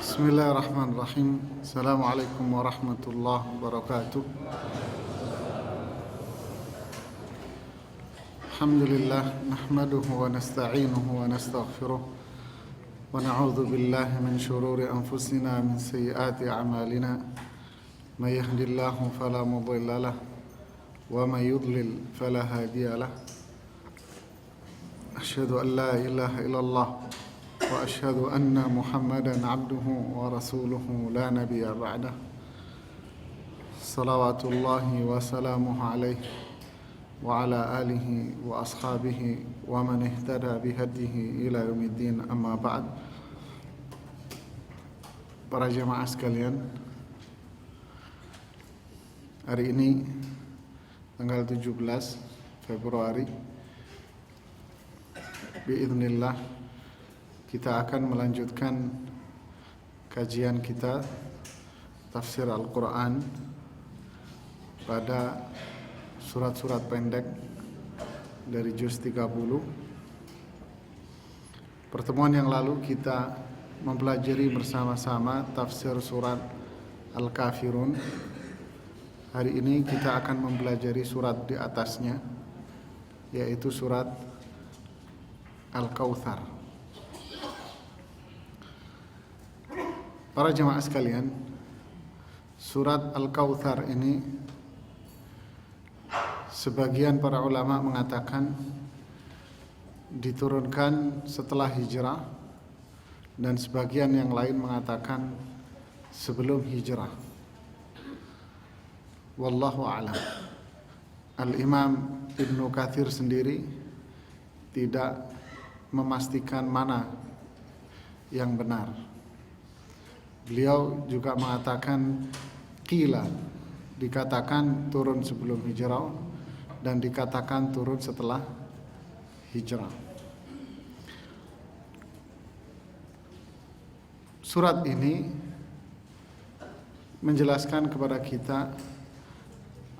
Bismillahirrahmanirrahim. Assalamualaikum warahmatullahi wabarakatuh. Alhamdulillah, nahmaduhu wa nasta'inuhu wa nastaghfiruh wa na'udzu billahi min shururi anfusina min sayyiati a'malina. May yahdihillahu fala mudilla lahu wa may yudlil fala hadiya lahu. Asyhadu an la ilaha illallah wa asyhadu anna Muhammadan abduhu wa rasuluhu la nabiyya ba'dah. Salawatullahi wa salamuhu alaihi wa ala alihi wa ashabihi wa man ihtada bihadihi ila yaumiddin, amma ba'd. Para jemaah sekalian, hari ini tanggal 17 Februari biiznillah kita akan melanjutkan kajian kita tafsir Al-Quran pada surat-surat pendek dari juz 30. Pertemuan yang lalu kita mempelajari bersama-sama tafsir surat Al-Kafirun. Hari ini kita akan mempelajari surat di atasnya, yaitu surat Al-Kautsar. Para jemaah sekalian, surat Al-Kautsar ini sebagian para ulama mengatakan diturunkan setelah hijrah, dan sebagian yang lain mengatakan sebelum hijrah. Wallahu a'lam. Al-Imam Ibnu Katsir sendiri tidak memastikan mana yang benar. Beliau juga mengatakan qila, dikatakan turun sebelum hijrah dan dikatakan turun setelah hijrah. Surat ini menjelaskan kepada kita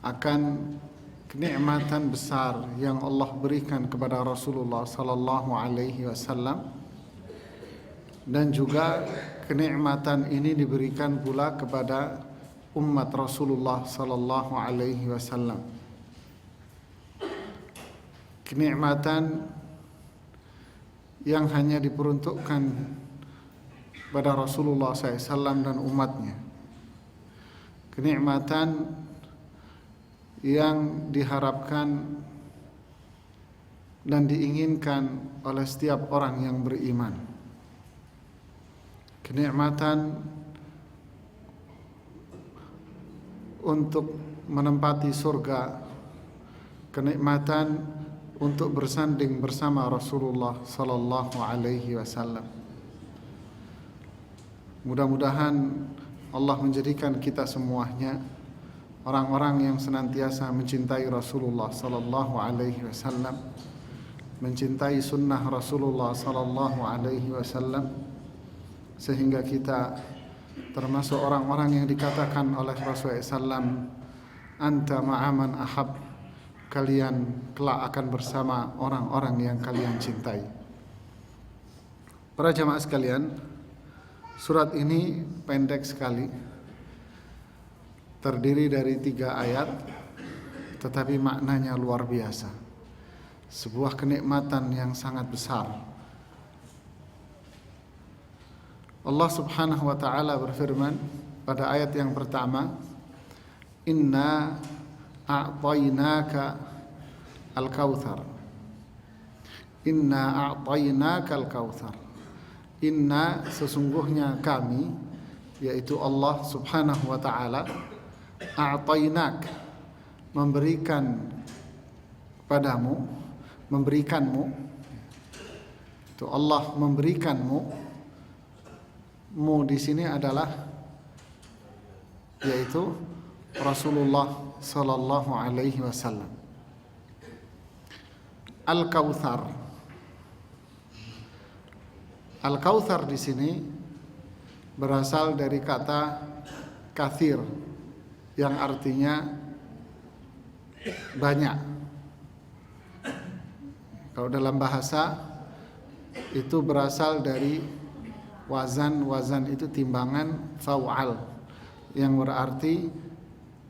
akan kenikmatan besar yang Allah berikan kepada Rasulullah sallallahu alaihi wasallam, dan juga kenikmatan ini diberikan pula kepada umat Rasulullah sallallahu alaihi wasallam. Kenikmatan yang hanya diperuntukkan pada Rasulullah SAW dan umatnya. Kenikmatan yang diharapkan dan diinginkan oleh setiap orang yang beriman. Kenikmatan untuk menempati surga, kenikmatan untuk bersanding bersama Rasulullah sallallahu alaihi wasallam. Mudah-mudahan Allah menjadikan kita semuanya orang-orang yang senantiasa mencintai Rasulullah sallallahu alaihi wasallam, mencintai sunnah Rasulullah sallallahu alaihi wasallam, sehingga kita termasuk orang-orang yang dikatakan oleh Rasulullah SAW, anta ma'aman ahab, kalian kelak akan bersama orang-orang yang kalian cintai. Para jamaah sekalian, surat ini pendek sekali, terdiri dari 3 ayat, tetapi maknanya luar biasa. Sebuah kenikmatan yang sangat besar. Allah subhanahu wa ta'ala berfirman pada ayat yang pertama, Inna a'tainaka al-kautsar. Inna a'tainaka al-kautsar. Inna, sesungguhnya kami, yaitu Allah subhanahu wa ta'ala, a'tainak, memberikan padamu, memberikanmu. Itu Allah memberikanmu. Mu di sini adalah yaitu Rasulullah sallallahu alaihi wasallam. Al-Kautsar. Al-Kautsar di sini berasal dari kata kathir, yang artinya banyak. Kalau dalam bahasa itu berasal dari Wazan itu timbangan fa'al, yang berarti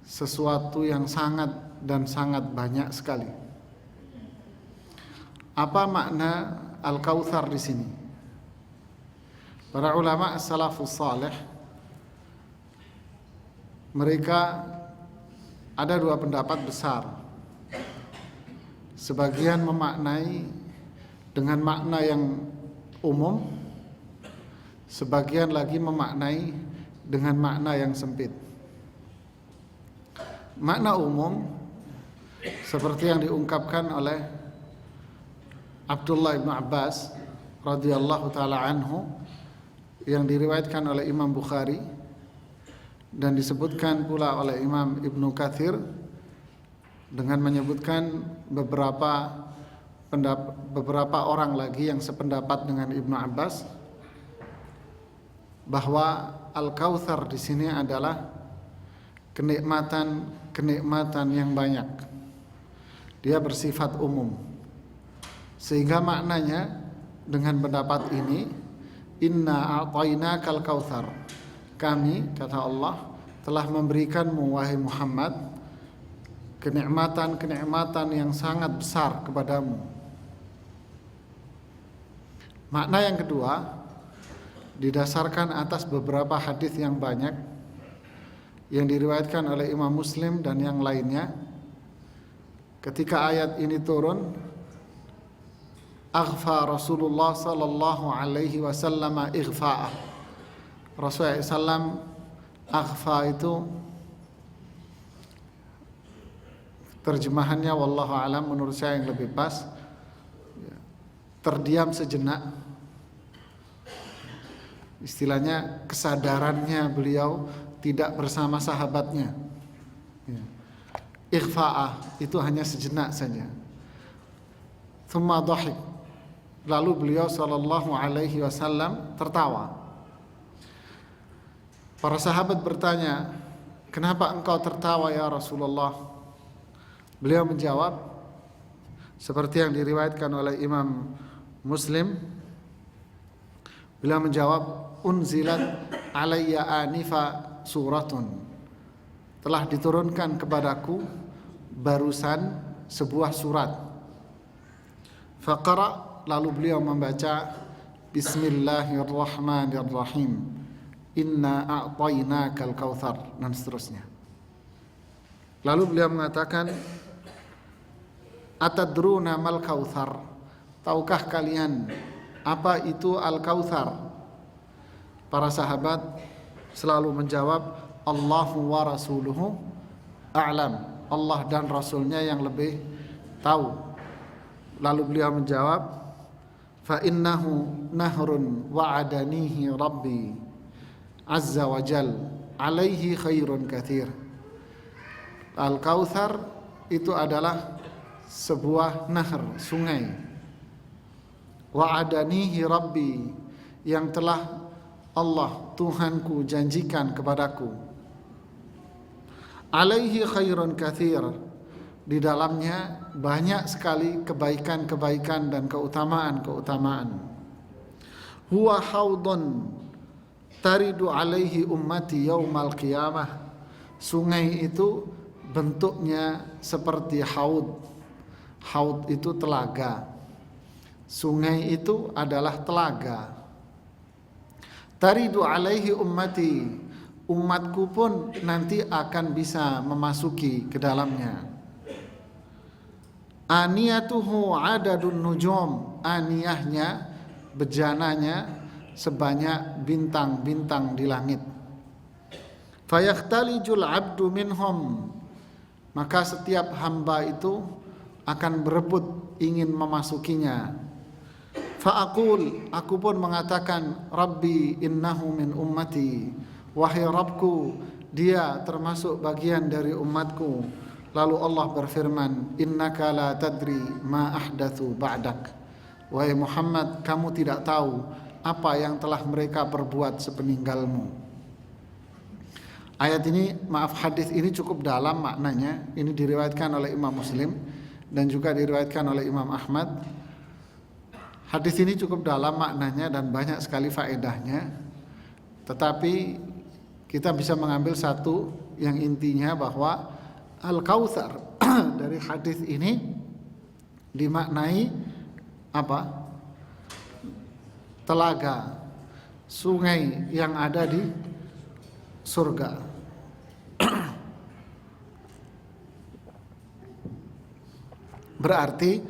sesuatu yang sangat dan sangat banyak sekali. Apa makna Al-Kautsar di sini? Para ulama salafus saleh mereka ada dua pendapat besar. Sebagian memaknai dengan makna yang umum, sebagian lagi memaknai dengan makna yang sempit. Makna umum seperti yang diungkapkan oleh Abdullah bin Abbas radhiyallahu taala anhu, yang diriwayatkan oleh Imam Bukhari dan disebutkan pula oleh Imam Ibnu Katsir dengan menyebutkan beberapa orang lagi yang sependapat dengan Ibnu Abbas, bahwa Al-Kautsar di sini adalah kenikmatan yang banyak. Dia bersifat umum. Sehingga maknanya dengan pendapat ini, inna a'tainakal kautsar. Kami, kata Allah, telah memberikanmu wahai Muhammad kenikmatan yang sangat besar kepadamu. Makna yang kedua didasarkan atas beberapa hadis yang banyak yang diriwayatkan oleh Imam Muslim dan yang lainnya. Ketika ayat ini turun, aghfa Rasulullah sallallahu alaihi wasallam ighfa'ah. Rasulullah SAW aghfa itu terjemahannya wallahu alam menurut saya yang lebih pas, terdiam sejenak. Istilahnya kesadarannya beliau tidak bersama sahabatnya. Ighfa'ah itu hanya sejenak saja. Thumma dhahik. Lalu beliau sallallahu alaihi wasallam tertawa. Para sahabat bertanya, "Kenapa engkau tertawa ya Rasulullah?" Beliau menjawab seperti yang diriwayatkan oleh Imam Muslim. Beliau menjawab, "Unzilat alayya anifa suratun." Telah diturunkan kepadaku barusan sebuah surat. Faqara, lalu beliau membaca Bismillahirrahmanirrahim, inna a'tainakal kautsar, dan seterusnya. Lalu beliau mengatakan, atadruna mal kautsar, tahukah kalian apa itu al-kautsar? Para sahabat selalu menjawab, Allahu wa rasuluhu a'lam, Allah dan Rasulnya yang lebih tahu. Lalu beliau menjawab, fa innahu nahrun wa'adanihi rabbi azza wa jal alaihi khairun katsir. Al-Kautsar itu adalah sebuah nahr, sungai. Wa'adanihi rabbi, yang telah Allah Tuhanku janjikan kepadaku. Alaihi khairun katsir, di dalamnya banyak sekali kebaikan-kebaikan dan keutamaan-keutamaan. Huwa haudun taridu alaihi ummati yaumal qiyamah. Sungai itu bentuknya seperti haud. Haud itu telaga. Sungai itu adalah telaga. Taridu alaihi ummati, umatku pun nanti akan bisa memasuki ke dalamnya. Aniyatuhu adadun nujum, aniyahnya, bejananya sebanyak bintang-bintang di langit. Fayakhtalijul abdu minhum, maka setiap hamba itu akan berebut ingin memasukinya. Fa'aqul, aku pun mengatakan, Rabbi innahu min ummati, wahai Rabbku, dia termasuk bagian dari umatku. Lalu Allah berfirman, innaka la tadri ma ahdatsu ba'dak. Wahai Muhammad, kamu tidak tahu apa yang telah mereka perbuat sepeninggalmu. Ayat ini, hadis ini cukup dalam maknanya. Ini diriwayatkan oleh Imam Muslim dan juga diriwayatkan oleh Imam Ahmad. Hadis ini cukup dalam maknanya dan banyak sekali faedahnya. Tetapi kita bisa mengambil satu yang intinya bahwa Al-Kautsar dari hadis ini dimaknai apa? Telaga, sungai yang ada di surga. Berarti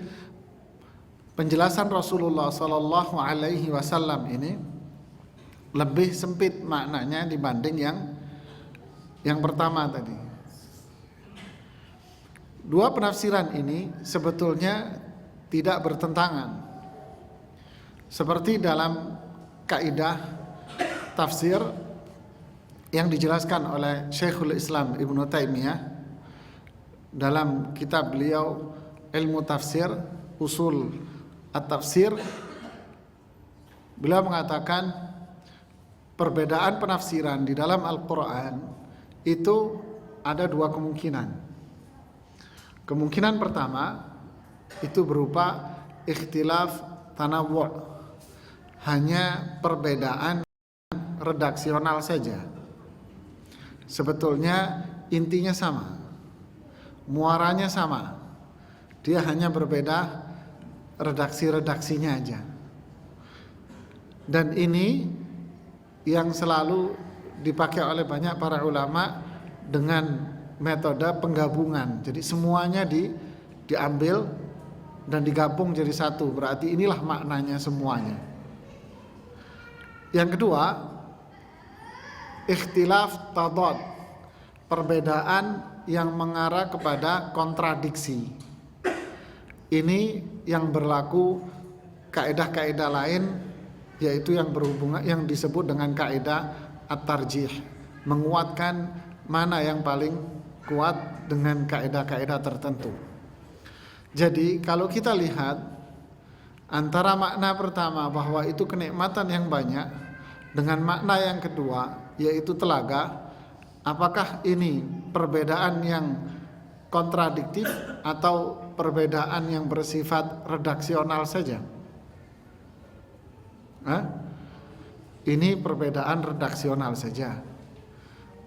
penjelasan Rasulullah Sallallahu Alaihi Wasallam ini lebih sempit maknanya dibanding yang pertama tadi. Dua penafsiran ini sebetulnya tidak bertentangan. Seperti dalam kaidah tafsir yang dijelaskan oleh Syekhul Islam Ibnu Taimiyah dalam kitab beliau Ilmu Tafsir, Usul At-Tafsir, beliau mengatakan perbedaan penafsiran di dalam Al-Quran itu ada dua kemungkinan. Kemungkinan pertama itu berupa ikhtilaf tanawwu', hanya perbedaan redaksional saja. Sebetulnya intinya sama, muaranya sama, dia hanya berbeda redaksi-redaksinya aja. Dan ini yang selalu dipakai oleh banyak para ulama dengan metode penggabungan. Jadi semuanya diambil dan digabung jadi satu. Berarti inilah maknanya semuanya. Yang kedua, ikhtilaf tadad, perbedaan yang mengarah kepada kontradiksi. Ini yang berlaku kaidah-kaidah lain, yaitu yang berhubungan, yang disebut dengan kaidah at-tarjih, menguatkan mana yang paling kuat dengan kaidah-kaidah tertentu. Jadi kalau kita lihat antara makna pertama bahwa itu kenikmatan yang banyak dengan makna yang kedua yaitu telaga, apakah ini perbedaan yang kontradiktif atau perbedaan yang bersifat redaksional saja? Ini perbedaan redaksional saja.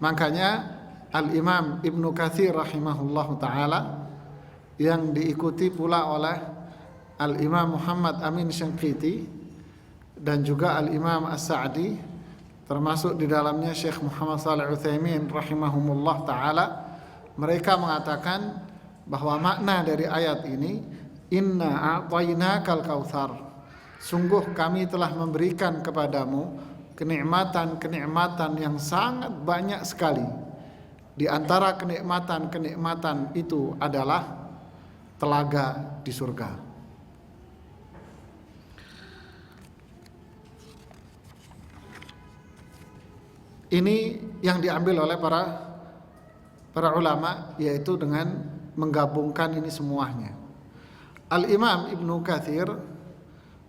Makanya Al-Imam Ibnu Katsir rahimahullahu ta'ala yang diikuti pula oleh Al-Imam Muhammad Amin Syinqiti dan juga Al-Imam As-Sa'di, termasuk di dalamnya Syekh Muhammad Shalih Utsaimin rahimahumullah ta'ala, mereka mengatakan bahwa makna dari ayat ini, inna a'tainakal kautsar, sungguh kami telah memberikan kepadamu kenikmatan-kenikmatan yang sangat banyak sekali. Di antara kenikmatan-kenikmatan itu adalah telaga di surga. Ini yang diambil oleh para ulama, yaitu dengan menggabungkan ini semuanya. Al-Imam Ibnu Katsir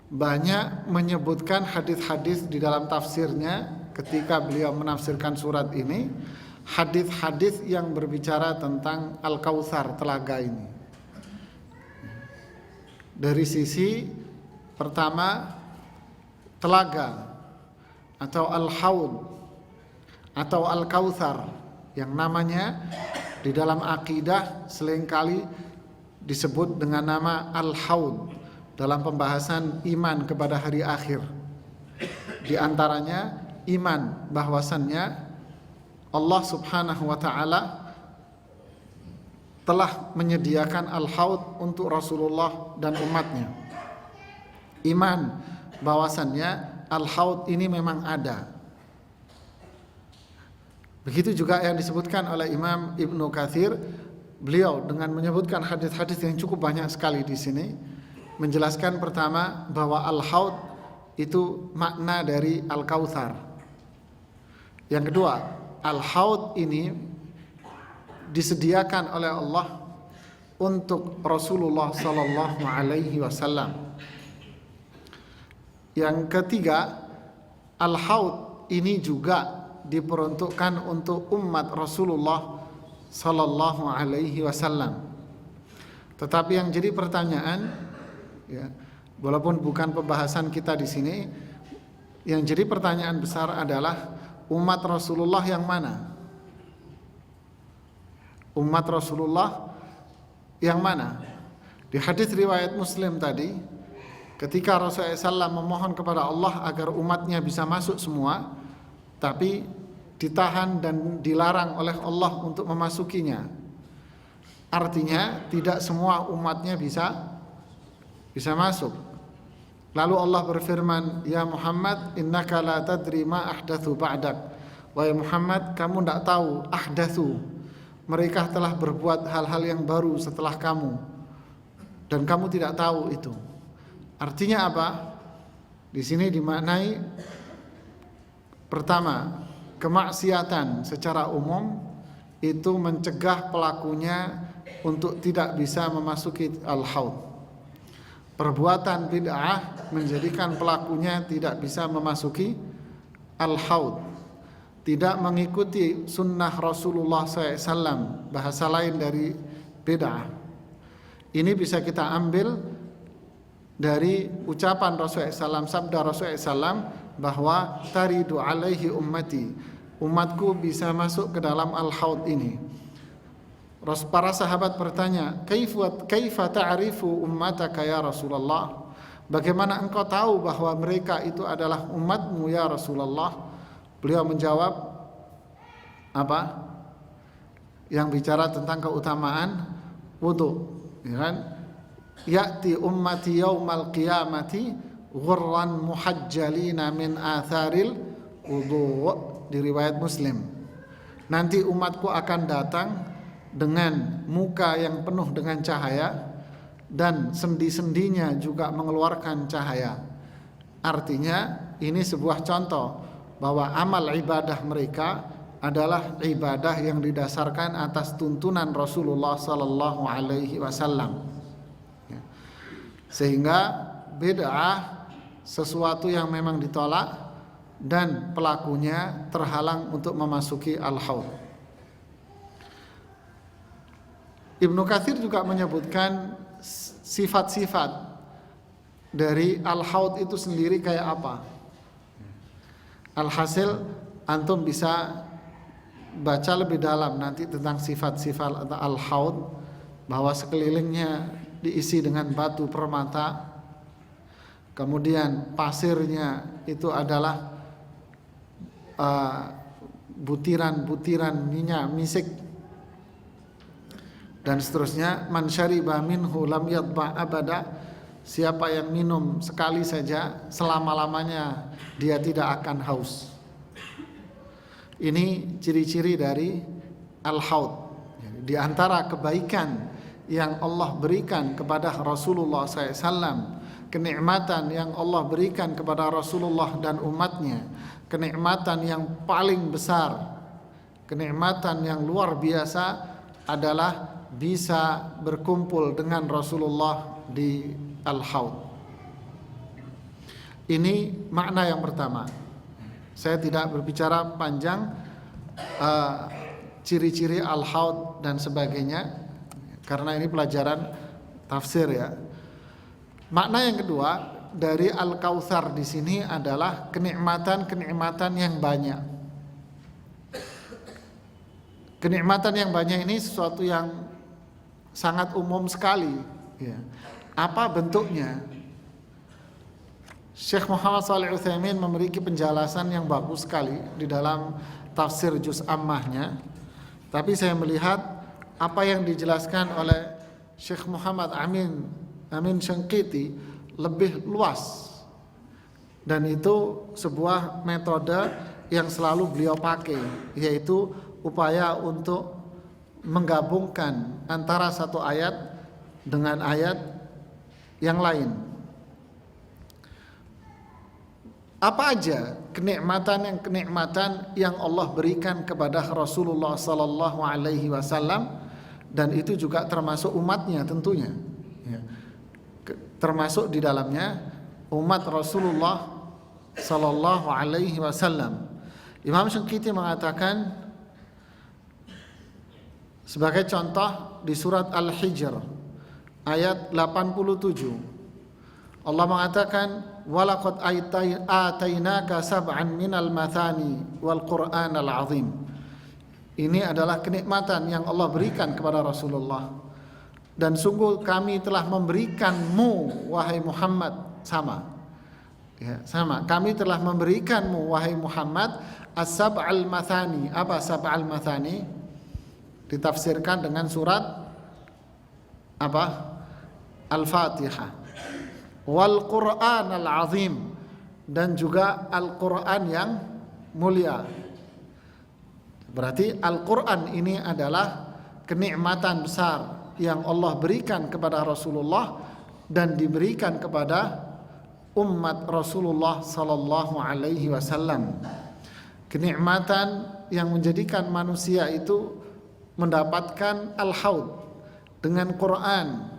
banyak menyebutkan hadis-hadis di dalam tafsirnya ketika beliau menafsirkan surat ini, hadis-hadis yang berbicara tentang Al-Kautsar, telaga ini. Dari sisi pertama, telaga atau Al-Haud atau Al-Kautsar yang namanya di dalam akidah seringkali disebut dengan nama Al-Haud dalam pembahasan iman kepada hari akhir. Di antaranya iman bahwasannya Allah Subhanahu wa ta'ala telah menyediakan Al-Haud untuk Rasulullah dan umatnya. Iman bahwasannya Al-Haud ini memang ada. Begitu juga yang disebutkan oleh Imam Ibnu Katsir, beliau dengan menyebutkan hadis-hadis yang cukup banyak sekali di sini, menjelaskan pertama bahwa Al-Haud itu makna dari Al-Kautsar. Yang kedua, Al-Haud ini disediakan oleh Allah untuk Rasulullah sallallahu alaihi wasallam. Yang ketiga, Al-Haud ini juga diperuntukkan untuk umat Rasulullah sallallahu alaihi wasallam. Tetapi yang jadi pertanyaan, ya, Walaupun bukan pembahasan kita di sini, yang jadi pertanyaan besar adalah umat Rasulullah yang mana? Umat Rasulullah yang mana? Di hadis riwayat Muslim tadi, ketika Rasulullah SAW memohon kepada Allah agar umatnya bisa masuk semua, tapi ditahan dan dilarang oleh Allah untuk memasukinya. Artinya tidak semua umatnya bisa masuk. Lalu Allah berfirman, "Ya Muhammad, innaka la tadri ma ahdatsu ba'dak." Wahai Muhammad, kamu tidak tahu ahdatsu. Mereka telah berbuat hal-hal yang baru setelah kamu, dan kamu tidak tahu itu. Artinya apa? Di sini dimaknai pertama, kemaksiatan secara umum itu mencegah pelakunya untuk tidak bisa memasuki al-haud. Perbuatan bid'ah menjadikan pelakunya tidak bisa memasuki al-haud, tidak mengikuti sunnah Rasulullah SAW, bahasa lain dari bid'ah. Ini bisa kita ambil dari ucapan Rasulullah SAW, sabda Rasulullah SAW, bahwa taridu alaihi ummati, umatku bisa masuk ke dalam al-haud ini. Para sahabat bertanya, kaifa ta'rifu ummataka ya Rasulullah? Bagaimana engkau tahu bahwa mereka itu adalah umatmu ya Rasulullah? Beliau menjawab apa? Yang bicara tentang keutamaan wudu, ya kan? Ya'ti ummati yaumal qiyamati ghurran muhajjalina min atharil wudu, di riwayat Muslim. Nanti umatku akan datang dengan muka yang penuh dengan cahaya dan sendi-sendinya juga mengeluarkan cahaya. Artinya ini sebuah contoh bahwa amal ibadah mereka adalah ibadah yang didasarkan atas tuntunan Rasulullah sallallahu alaihi wasallam. Sehingga bid'ah sesuatu yang memang ditolak dan pelakunya terhalang untuk memasuki al-haud. Ibnu Katsir juga menyebutkan sifat-sifat dari al-haud itu sendiri kayak apa. Alhasil antum bisa baca lebih dalam nanti tentang sifat-sifat al-haud, bahwa sekelilingnya diisi dengan batu permata, kemudian pasirnya itu adalah butiran-butiran minyak misik, dan seterusnya. Man syariba minhu lam yadba abada, siapa yang minum sekali saja selama-lamanya dia tidak akan haus. Ini ciri-ciri dari al-haud. Di antara kebaikan yang Allah berikan kepada Rasulullah SAW, kenikmatan yang Allah berikan kepada Rasulullah dan umatnya, kenikmatan yang paling besar, kenikmatan yang luar biasa adalah bisa berkumpul dengan Rasulullah di al-haud. Ini makna yang pertama. Saya tidak berbicara panjang ciri-ciri al-haud dan sebagainya, karena ini pelajaran tafsir ya. Makna yang kedua dari al-kautsar di sini adalah kenikmatan-kenikmatan yang banyak. Kenikmatan yang banyak ini sesuatu yang sangat umum sekali ya. Apa bentuknya? Syekh Muhammad Shalih Utsaimin memiliki penjelasan yang bagus sekali di dalam tafsir Juz Ammahnya. Tapi saya melihat apa yang dijelaskan oleh Syekh Muhammad Amin Syangkiti lebih luas, dan itu sebuah metode yang selalu beliau pakai, yaitu upaya untuk menggabungkan antara satu ayat dengan ayat yang lain. Apa aja kenikmatan yang Allah berikan kepada Rasulullah sallallahu alaihi wasallam, dan itu juga termasuk umatnya tentunya. Ya. Termasuk di dalamnya umat Rasulullah sallallahu alaihi wasallam. Imam Syangkiti mengatakan sebagai contoh di surat Al-Hijr ayat 87, Allah mengatakan walaqad atainaka sab'an minal mathani wal qur'anal azim. Ini adalah kenikmatan yang Allah berikan kepada Rasulullah. Dan sungguh kami telah memberikanmu wahai Muhammad, sama. Ya, sama. Kami telah memberikanmu wahai Muhammad as-sab'al mathani. Apa sab'al mathani? Ditafsirkan dengan surat apa? Al-Fatihah. Wal Qur'an al-azim, dan juga Al-Qur'an yang mulia. Berarti Al-Qur'an ini adalah kenikmatan besar yang Allah berikan kepada Rasulullah dan diberikan kepada umat Rasulullah sallallahu alaihi wasallam. Kenikmatan yang menjadikan manusia itu mendapatkan al-haud dengan Quran,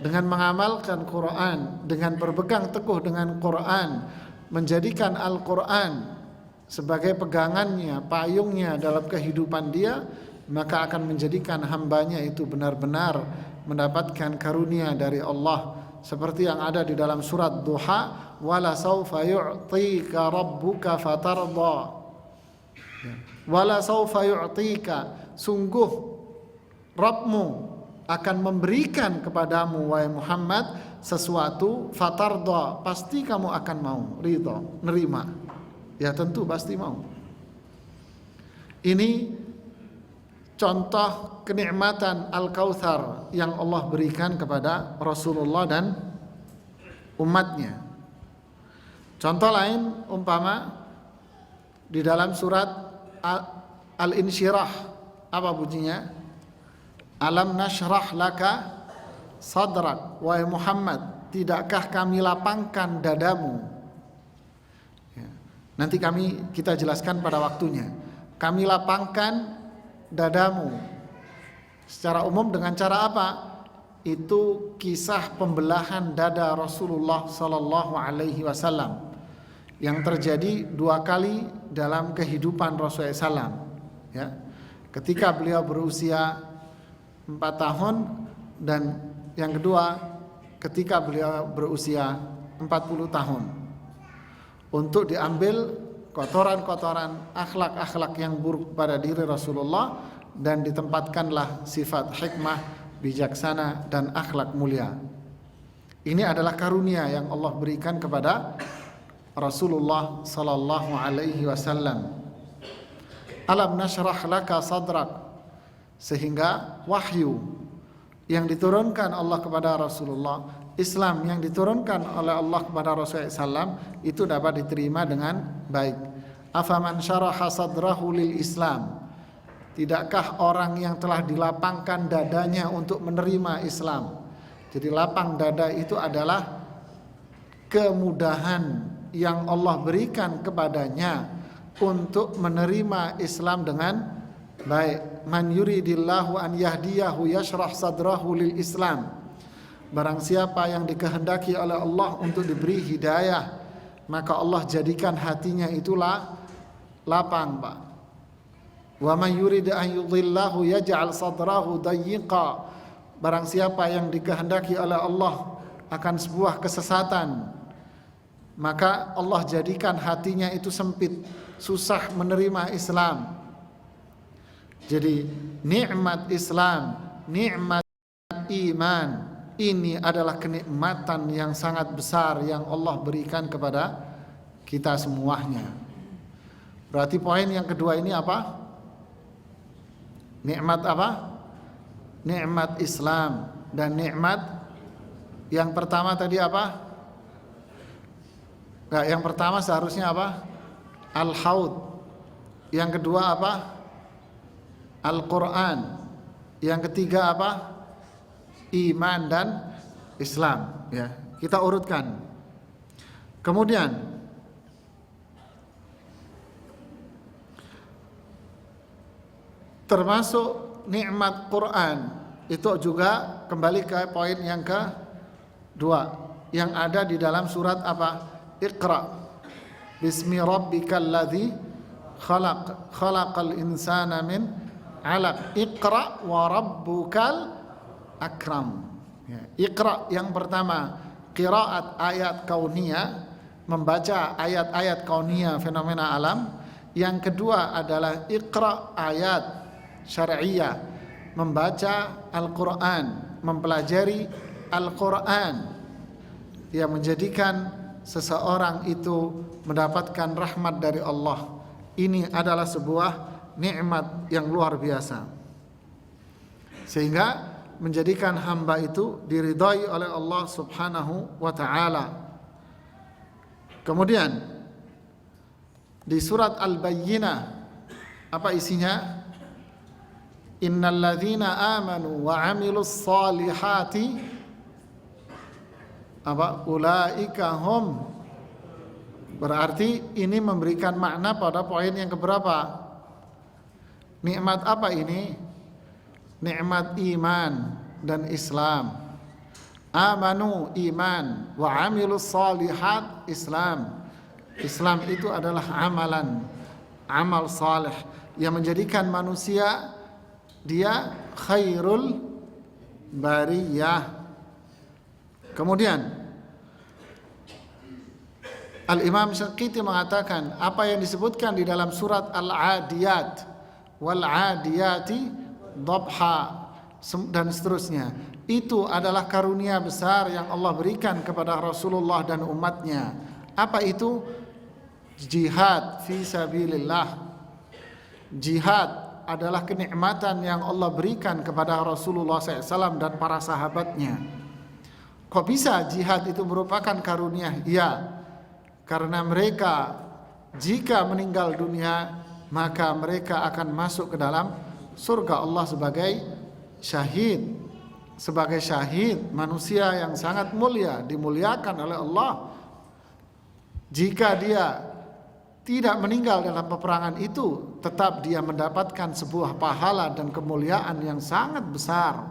dengan mengamalkan Quran, dengan berpegang teguh dengan Quran, menjadikan Al-Quran sebagai pegangannya, payungnya dalam kehidupan dia, maka akan menjadikan hambanya itu benar-benar mendapatkan karunia dari Allah, seperti yang ada di dalam surat Duha, wala saufa yu'tika rabbuka fatarda. Wala saufa yu'tika, sungguh Rabbmu akan memberikan kepadamu wahai Muhammad sesuatu, fatarda, pasti kamu akan mau, ridha, nerima. Ya tentu pasti mau. Ini contoh kenikmatan Al-Kautsar yang Allah berikan kepada Rasulullah dan umatnya. Contoh lain umpama di dalam surat Al-Insyirah, apa bunyinya? Alam nashrah laka sadrak, wahai Muhammad, tidakkah kami lapangkan dadamu? Ya. Nanti kita jelaskan pada waktunya. Kami lapangkan dadamu. Secara umum dengan cara apa? Itu kisah pembelahan dada Rasulullah sallallahu alaihi wasallam yang terjadi 2 kali dalam kehidupan Rasulullah SAW. Ya. Ketika beliau berusia 4 tahun, dan yang kedua ketika beliau berusia 40 tahun, untuk diambil kotoran-kotoran akhlak-akhlak yang buruk pada diri Rasulullah dan ditempatkanlah sifat hikmah, bijaksana dan akhlak mulia. Ini adalah karunia yang Allah berikan kepada Rasulullah sallallahu alaihi wasallam. Alam nashrah laka sadrak, sehingga wahyu yang diturunkan Allah kepada Rasulullah, Islam yang diturunkan oleh Allah kepada Rasulullah SAW itu dapat diterima dengan baik. Afaman syaraha sadrahu lil Islam, tidakkah orang yang telah dilapangkan dadanya untuk menerima Islam? Jadi lapang dada itu adalah kemudahan yang Allah berikan kepadanya untuk menerima Islam dengan baik. Man yuridillahu an yahdiyahu yashrah sadrahu lil Islam. Barang siapa yang dikehendaki oleh Allah untuk diberi hidayah, maka Allah jadikan hatinya itulah lapang, Pak. Wa man yurid an yudhillahu yaj'al sadrahu dayyiqa. Barang siapa yang dikehendaki oleh Allah akan sebuah kesesatan, maka Allah jadikan hatinya itu sempit, susah menerima Islam. Jadi nikmat Islam, nikmat iman, ini adalah kenikmatan yang sangat besar yang Allah berikan kepada kita semuanya. Berarti poin yang kedua ini apa? Nikmat apa? Nikmat Islam. Dan nikmat yang pertama tadi apa? Nah, yang pertama seharusnya apa? Al-Haud. Yang kedua apa? Al-Quran. Yang ketiga apa? Iman dan Islam. Ya, kita urutkan. Kemudian termasuk nikmat Quran itu juga kembali ke poin yang kedua yang ada di dalam surat apa? Iqra. Bismi rabbikal ladzi khalaq, khalaqal insana min 'alaq. Iqra wa rabbukal akram. Ya, Iqra yang pertama, qiraat ayat kauniyah, membaca ayat-ayat kauniyah fenomena alam. Yang kedua adalah iqra ayat syar'iyah, membaca Al-Quran, mempelajari Al-Quran. Dia menjadikan seseorang itu mendapatkan rahmat dari Allah. Ini adalah sebuah nikmat yang luar biasa, sehingga menjadikan hamba itu diridhai oleh Allah Subhanahu wa ta'ala. Kemudian di surat Al-Bayyinah, apa isinya? Innal ladzina amanu wa 'amilus solihati ulaika hum. Berarti ini memberikan makna pada poin yang keberapa? Nikmat apa ini? Nikmat iman dan Islam. Amanu iman, wa 'amilus solihat Islam. Islam itu adalah amalan, amal saleh yang menjadikan manusia dia khairul bariyah. Kemudian Al-Imam Syaqiti mengatakan apa yang disebutkan di dalam surat Al-Adiyat, wal adiyati dhabha dan seterusnya, itu adalah karunia besar yang Allah berikan kepada Rasulullah dan umatnya. Apa itu? Jihad fi sabilillah. Jihad adalah kenikmatan yang Allah berikan kepada Rasulullah SAW dan para sahabatnya. Kok bisa jihad itu merupakan karunia? Ya, karena mereka jika meninggal dunia maka mereka akan masuk ke dalam surga Allah sebagai syahid. Sebagai syahid, manusia yang sangat mulia, dimuliakan oleh Allah. Jika dia tidak meninggal dalam peperangan itu, tetap dia mendapatkan sebuah pahala dan kemuliaan yang sangat besar,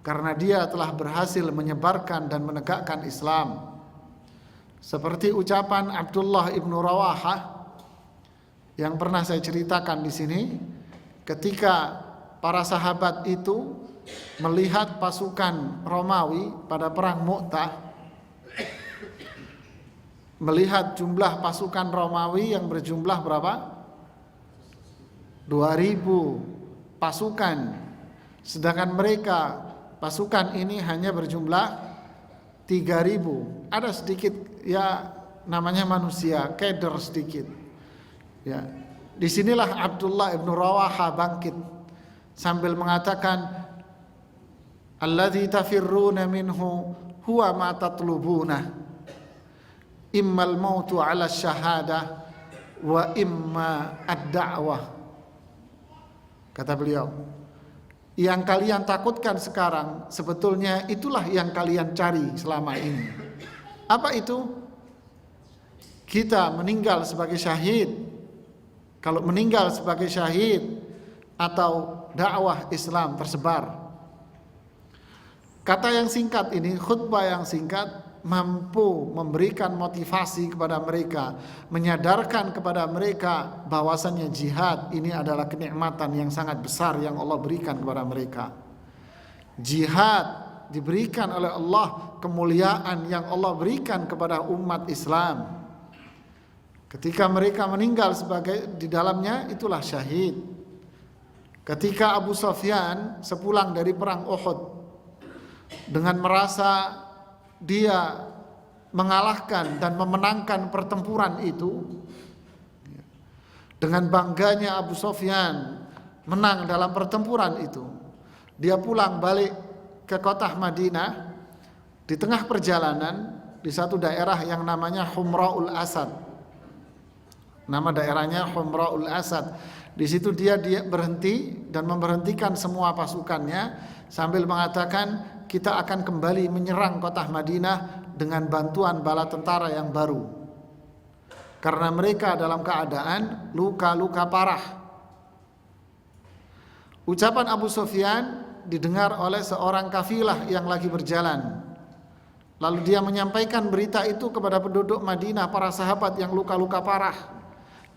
karena dia telah berhasil menyebarkan dan menegakkan Islam. Seperti ucapan Abdullah ibnu Rawahah yang pernah saya ceritakan di sini, ketika para sahabat itu melihat pasukan Romawi pada perang Mu'tah, melihat jumlah pasukan Romawi yang berjumlah berapa? 2.000 pasukan, sedangkan mereka pasukan ini hanya berjumlah 3.000. Ada sedikit ya namanya manusia, keder sedikit. Ya, disinilah Abdullah ibnu Rawaha bangkit sambil mengatakan, alladzi tafirruna minhu huwa ma tatlubuna, immal mautu ala syahadah wa imma ad-da'wah. Kata beliau, yang kalian takutkan sekarang sebetulnya itulah yang kalian cari selama ini. Apa itu? Kita meninggal sebagai syahid. Kalau meninggal sebagai syahid atau dakwah Islam tersebar. Kata yang singkat ini, khutbah yang singkat, mampu memberikan motivasi kepada mereka, menyadarkan kepada mereka bahwasannya jihad ini adalah kenikmatan yang sangat besar yang Allah berikan kepada mereka. Jihad diberikan oleh Allah, kemuliaan yang Allah berikan kepada umat Islam. Ketika mereka meninggal sebagai di dalamnya, itulah syahid. Ketika Abu Sufyan sepulang dari perang Uhud dengan merasa dia mengalahkan dan memenangkan pertempuran itu, dengan bangganya Abu Sufyan menang dalam pertempuran itu, dia pulang balik ke kota Madinah. Di tengah perjalanan di satu daerah yang namanya Humra'ul Asad, nama daerahnya Humra'ul Asad, di situ dia berhenti dan memberhentikan semua pasukannya sambil mengatakan, kita akan kembali menyerang kota Madinah dengan bantuan bala tentara yang baru, karena mereka dalam keadaan luka-luka parah. Ucapan Abu Sufyan didengar oleh seorang kafilah yang lagi berjalan. Lalu dia menyampaikan berita itu kepada penduduk Madinah, para sahabat yang luka-luka parah.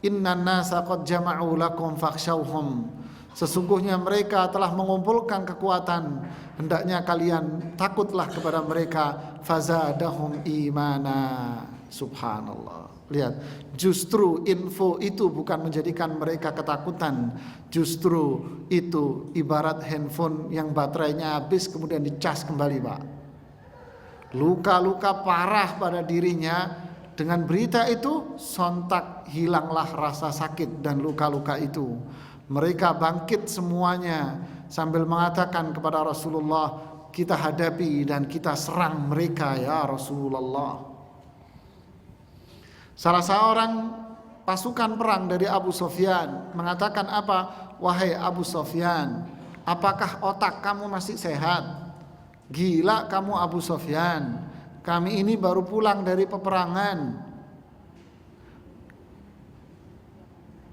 Innan nasa qad jama'u lakum fakhshawhum Sesungguhnya mereka telah mengumpulkan kekuatan, hendaknya kalian takutlah kepada mereka. Fazadahum imana. Subhanallah. Lihat, justru info itu bukan menjadikan mereka ketakutan. Justru itu ibarat handphone yang baterainya habis kemudian dicas kembali, Pak. Luka-luka parah pada dirinya, dengan berita itu sontak hilanglah rasa sakit dan luka-luka itu. Mereka bangkit semuanya sambil mengatakan kepada Rasulullah, kita hadapi dan kita serang mereka ya Rasulullah. Salah seorang pasukan perang dari Abu Sufyan mengatakan apa? Wahai Abu Sufyan, apakah otak kamu masih sehat? Gila kamu Abu Sufyan, kami ini baru pulang dari peperangan.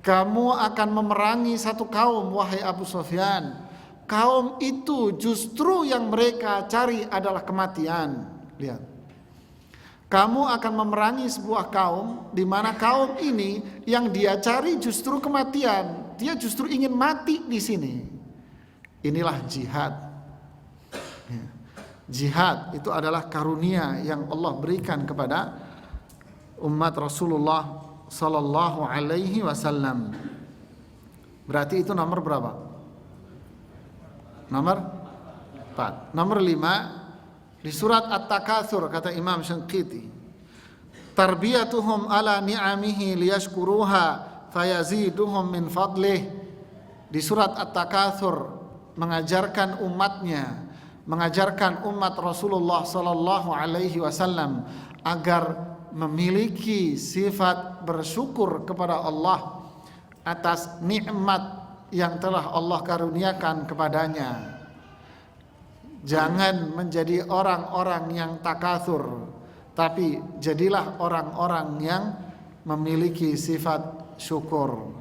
Kamu akan memerangi satu kaum, wahai Abu Sufyan. Kaum itu justru yang mereka cari adalah kematian. Lihat. Kamu akan memerangi sebuah kaum di mana kaum ini yang dia cari justru kematian. Dia justru ingin mati di sini. Inilah jihad. Jihad itu adalah karunia yang Allah berikan kepada umat Rasulullah sallallahu alaihi wasallam. Berarti itu nomor berapa? Nomor 4. Nomor 5 di surat At-Takatsur kata Imam Syanqiti, tarbiyatuhum ala ni'amihi liyashkuruha fayaziduhum min fadlih. Di surat At-Takatsur mengajarkan umatnya, mengajarkan umat Rasulullah sallallahu alaihi wasallam agar memiliki sifat bersyukur kepada Allah atas nikmat yang telah Allah karuniakan kepadanya. Jangan menjadi orang-orang yang takatsur, tapi jadilah orang-orang yang memiliki sifat syukur.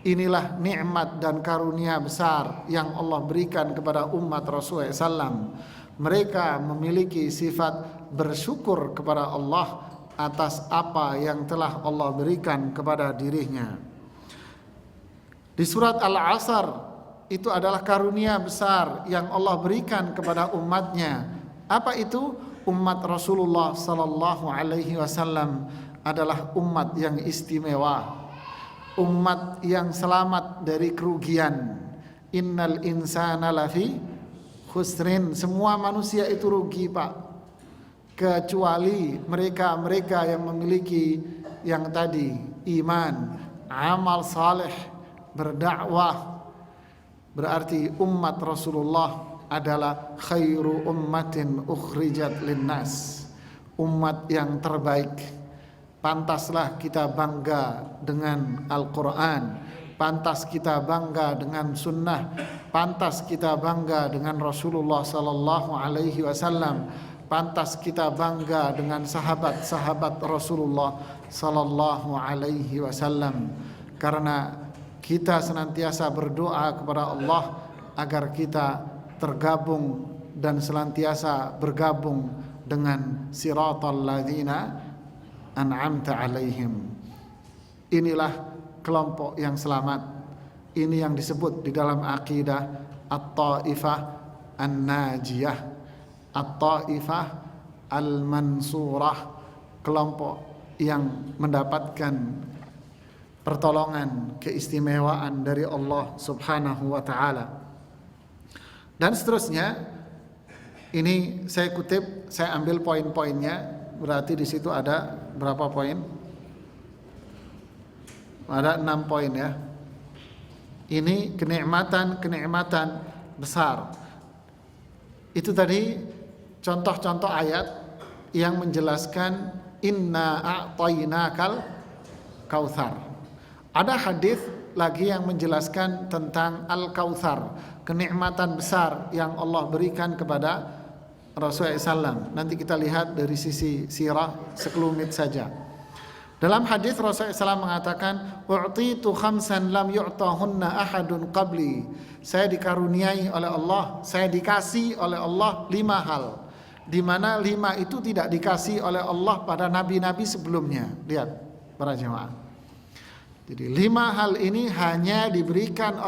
Inilah nikmat dan karunia besar yang Allah berikan kepada umat Rasulullah SAW. Mereka memiliki sifat bersyukur kepada Allah atas apa yang telah Allah berikan kepada dirinya. Di surat Al-Asr itu adalah karunia besar yang Allah berikan kepada umatnya. Apa itu? Umat Rasulullah sallallahu alaihi wasallam adalah umat yang istimewa, umat yang selamat dari kerugian. Innal insana lafi khusrin. Semua manusia itu rugi, Pak, kecuali mereka yang memiliki yang tadi, iman, amal saleh, berdakwah. Berarti umat Rasulullah adalah khairu ummatin ukhrijat linnas, umat yang terbaik. Pantaslah kita bangga dengan Al-Quran, pantas kita bangga dengan sunnah, pantas kita bangga dengan Rasulullah sallallahu alaihi wasallam, pantas kita bangga dengan sahabat-sahabat Rasulullah sallallahu alaihi wasallam, karena kita senantiasa berdoa kepada Allah agar kita tergabung dan senantiasa bergabung dengan siratal ladzina an'amta alaihim. Inilah kelompok yang selamat. Ini yang disebut di dalam akidah at-taifah an-najiyah, at-taifah al-mansurah, kelompok yang mendapatkan pertolongan, keistimewaan dari Allah Subhanahu wa taala. Dan seterusnya. Ini saya kutip, saya ambil poin-poinnya. Berarti di situ ada berapa poin? Ada 6 poin ya. Ini kenikmatan besar. Itu tadi contoh-contoh ayat yang menjelaskan inna a'tainakal kautsar. Ada hadis lagi yang menjelaskan tentang al-kautsar, kenikmatan besar yang Allah berikan kepada Rasulullah SAW. Nanti kita lihat dari sisi sirah sekelumit saja. Dalam hadis Rasulullah SAW mengatakan, "U'titu khamsan lam yu'tahunna ahadun qabli." Saya dikaruniai oleh Allah, saya dikasih oleh Allah 5 hal, di mana 5 itu tidak dikasih oleh Allah pada nabi-nabi sebelumnya. Lihat para jemaah. Jadi 5 hal ini hanya diberikan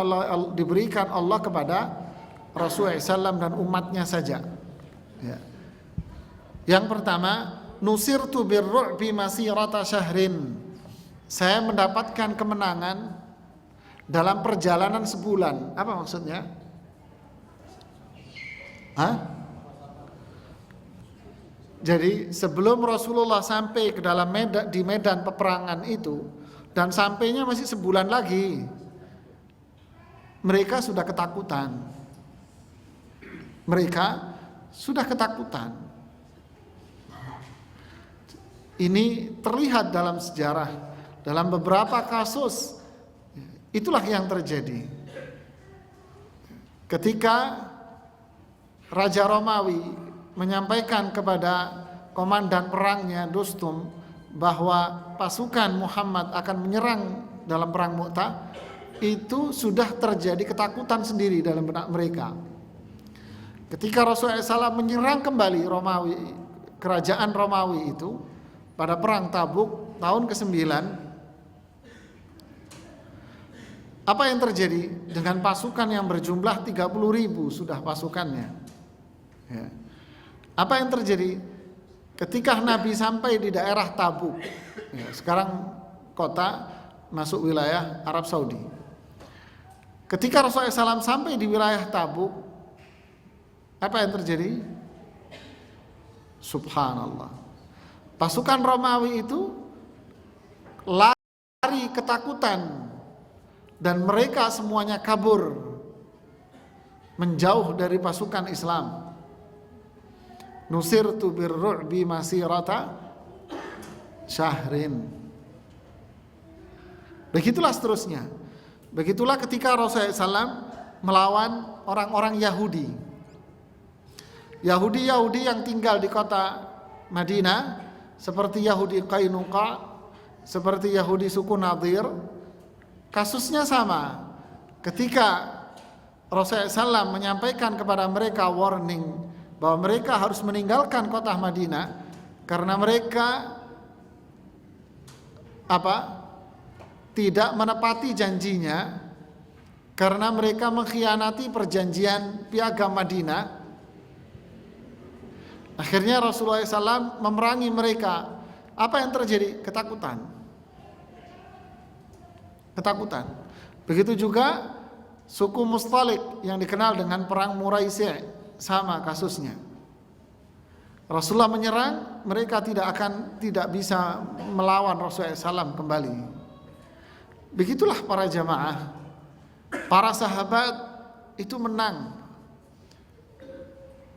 Allah kepada Rasulullah SAW dan umatnya saja. Ya. Yang pertama, nusirtu birru'bi masirata syahrin. Saya mendapatkan kemenangan dalam perjalanan sebulan. Apa maksudnya? Jadi sebelum Rasulullah sampai ke dalam di medan peperangan itu, dan sampainya masih sebulan lagi, mereka sudah ketakutan. Ini terlihat dalam sejarah, dalam beberapa kasus. Itulah yang terjadi. Ketika Raja Romawi menyampaikan kepada komandan perangnya Dostum bahwa pasukan Muhammad akan menyerang dalam perang Mu'tah, itu sudah terjadi ketakutan sendiri dalam benak mereka. Ketika Rasulullah SAW menyerang kembali kerajaan Romawi itu pada perang Tabuk tahun ke-9, apa yang terjadi dengan pasukan yang berjumlah 30.000 sudah pasukannya? Ya. Apa yang terjadi ketika Nabi sampai di daerah Tabuk? Ya, sekarang kota masuk wilayah Arab Saudi. Ketika Rasulullah SAW sampai di wilayah Tabuk, apa yang terjadi? Subhanallah. Pasukan Romawi itu lari ketakutan dan mereka semuanya kabur menjauh dari pasukan Islam. Nusirtu birru'bi masirata syahrin. Begitulah seterusnya. Begitulah ketika Rasulullah SAW melawan orang-orang Yahudi yang tinggal di kota Madinah, seperti Yahudi Qainuqa, seperti Yahudi suku Nadir. Kasusnya sama. Ketika Rasulullah SAW menyampaikan kepada mereka warning bahwa mereka harus meninggalkan kota Madinah karena mereka tidak menepati janjinya, karena mereka mengkhianati perjanjian piagam Madinah. Akhirnya Rasulullah SAW memerangi mereka. Apa yang terjadi? Ketakutan. Begitu juga suku Mustalik yang dikenal dengan perang Muraisi', sama kasusnya. Rasulullah menyerang, mereka tidak bisa melawan Rasulullah SAW kembali. Begitulah para jamaah, para sahabat itu menang.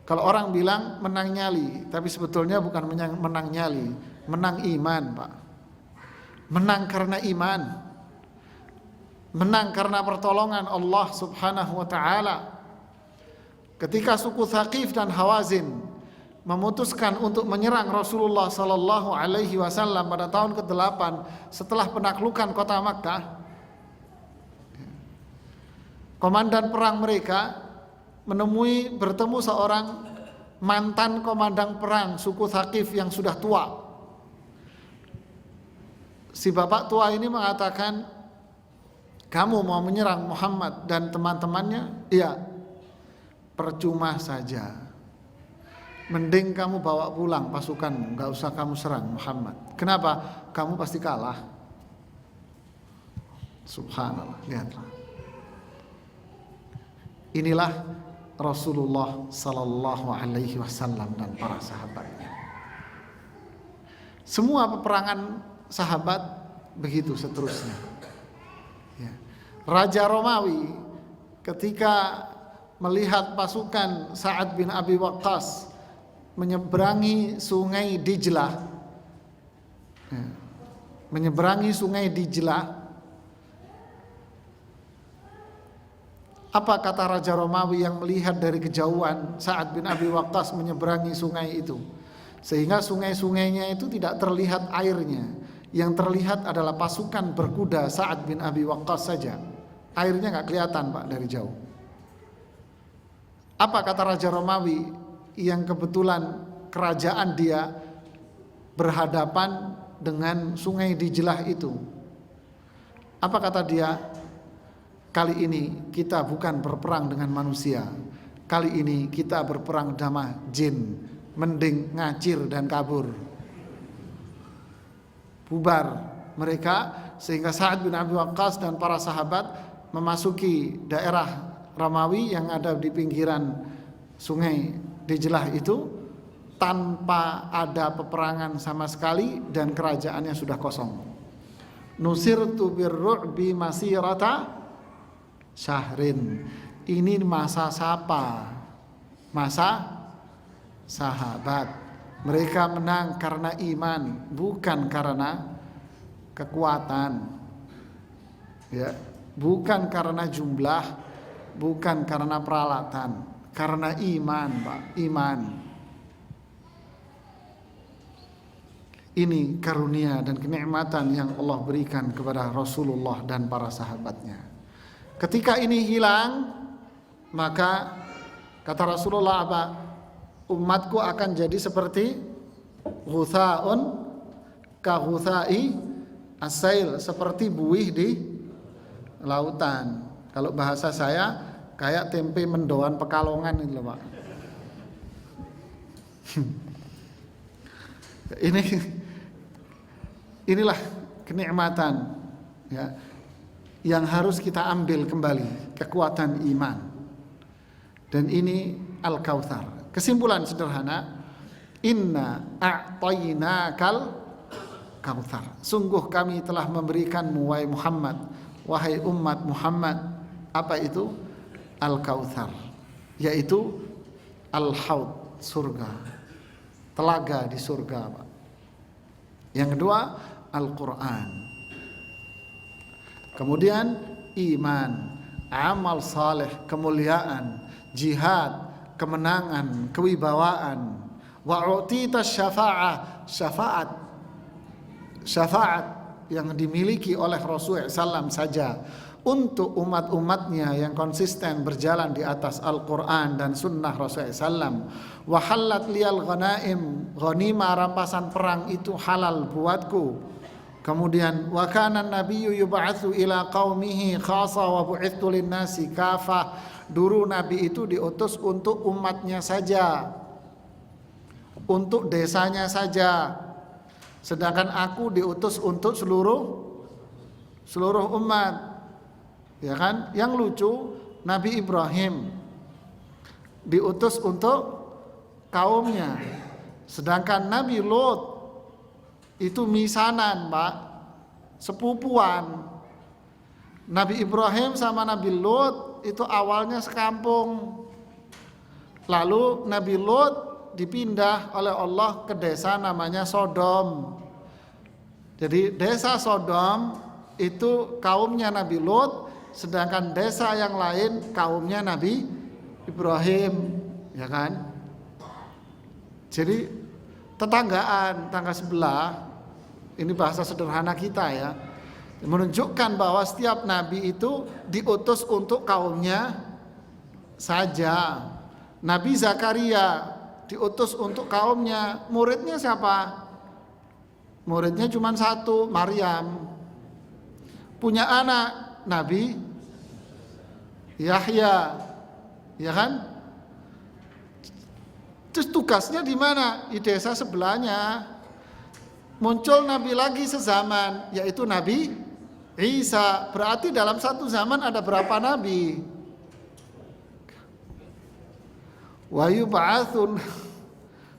Kalau orang bilang menang nyali, tapi sebetulnya bukan menang nyali, menang iman, Pak. Menang karena iman. Menang karena pertolongan Allah Subhanahu wa taala. Ketika suku Thaqif dan Hawazin memutuskan untuk menyerang Rasulullah sallallahu alaihi wasallam pada tahun ke-8 setelah penaklukan kota Makkah, komandan perang mereka bertemu seorang mantan komandan perang suku Thaqif yang sudah tua. Si bapak tua ini mengatakan, "Kamu mau menyerang Muhammad dan teman-temannya?" "Iya." "Percuma saja. Mending kamu bawa pulang pasukanmu, gak usah kamu serang Muhammad." "Kenapa?" "Kamu pasti kalah." Subhanallah, lihatlah. Inilah Rasulullah sallallahu alaihi wasallam dan para sahabatnya. Semua peperangan sahabat begitu seterusnya. Ya. Raja Romawi ketika melihat pasukan Sa'ad bin Abi Waqqas menyeberangi sungai Dijlah, apa kata Raja Romawi yang melihat dari kejauhan Sa'ad bin Abi Waqqas menyeberangi sungai itu, sehingga sungai-sungainya itu tidak terlihat airnya, yang terlihat adalah pasukan berkuda Sa'ad bin Abi Waqqas saja. Airnya nggak kelihatan, Pak, dari jauh. Apa kata Raja Romawi yang kebetulan kerajaan dia berhadapan dengan sungai Dijlah itu? Apa kata dia? Kali ini kita bukan berperang dengan manusia. Kali ini kita berperang sama jin. Mending ngacir dan kabur. Bubar mereka, sehingga Sa'ad bin Abi Waqqas dan para sahabat memasuki daerah Romawi yang ada di pinggiran sungai Dijlah itu tanpa ada peperangan sama sekali dan kerajaannya sudah kosong. Nusirtu birru'bi masirata syahrin. Ini masa siapa? Masa sahabat. Mereka menang karena iman, bukan karena kekuatan. Ya, bukan karena jumlah, bukan karena peralatan, karena iman, Pak, iman. Ini karunia dan kenikmatan yang Allah berikan kepada Rasulullah dan para sahabatnya. Ketika ini hilang, maka kata Rasulullah apa? Umatku akan jadi seperti ghutha'un ka ghuthai as-sail, seperti buih di lautan. Kalau bahasa saya kayak tempe mendoan Pekalongan itu loh, Pak. Inilah kenikmatan ya, yang harus kita ambil kembali, kekuatan iman. Dan ini Al-Kautsar. Kesimpulan sederhana, inna a'tainakal kautsar. Sungguh kami telah memberikanmu wahai Muhammad, wahai umat Muhammad, apa itu? Al-Kautsar, yaitu al-haud, surga, telaga di surga, Pak. Yang kedua, Al-Quran. Kemudian iman, amal saleh, kemuliaan, jihad, kemenangan, kewibawaan. Wa'utita syafa'ah, syafaat yang dimiliki oleh Rasulullah SAW saja untuk umat-umatnya yang konsisten berjalan di atas Al-Quran dan Sunnah Rasulullah SAW. Wahallat liyal ghanaim, ghanimah rampasan perang itu halal buatku. Kemudian wa kana nabiyyu yub'atsu ila qaumihi khassa wa bu'itsu lin-nasi kafah. Dulu Nabi itu diutus untuk umatnya saja, untuk desanya saja. Sedangkan aku diutus untuk seluruh umat. Ya kan? Yang lucu, Nabi Ibrahim diutus untuk kaumnya. Sedangkan Nabi Lot itu misanan, Pak, sepupuan. Nabi Ibrahim sama Nabi Lot itu awalnya sekampung. Lalu Nabi Lot dipindah oleh Allah ke desa namanya Sodom. Jadi desa Sodom itu kaumnya Nabi Lot, sedangkan desa yang lain kaumnya Nabi Ibrahim, ya kan? Jadi tetanggaan, tangga sebelah. Ini bahasa sederhana kita ya, menunjukkan bahwa setiap nabi itu diutus untuk kaumnya saja. Nabi Zakaria diutus untuk kaumnya. Muridnya siapa? Muridnya cuma satu, Maryam. Punya anak, Nabi Yahya, ya kan? Terus tugasnya di mana? Di desa sebelahnya. Muncul nabi lagi sezaman, yaitu Nabi Isa. Berarti dalam satu zaman ada berapa nabi? Wa yub'atsun,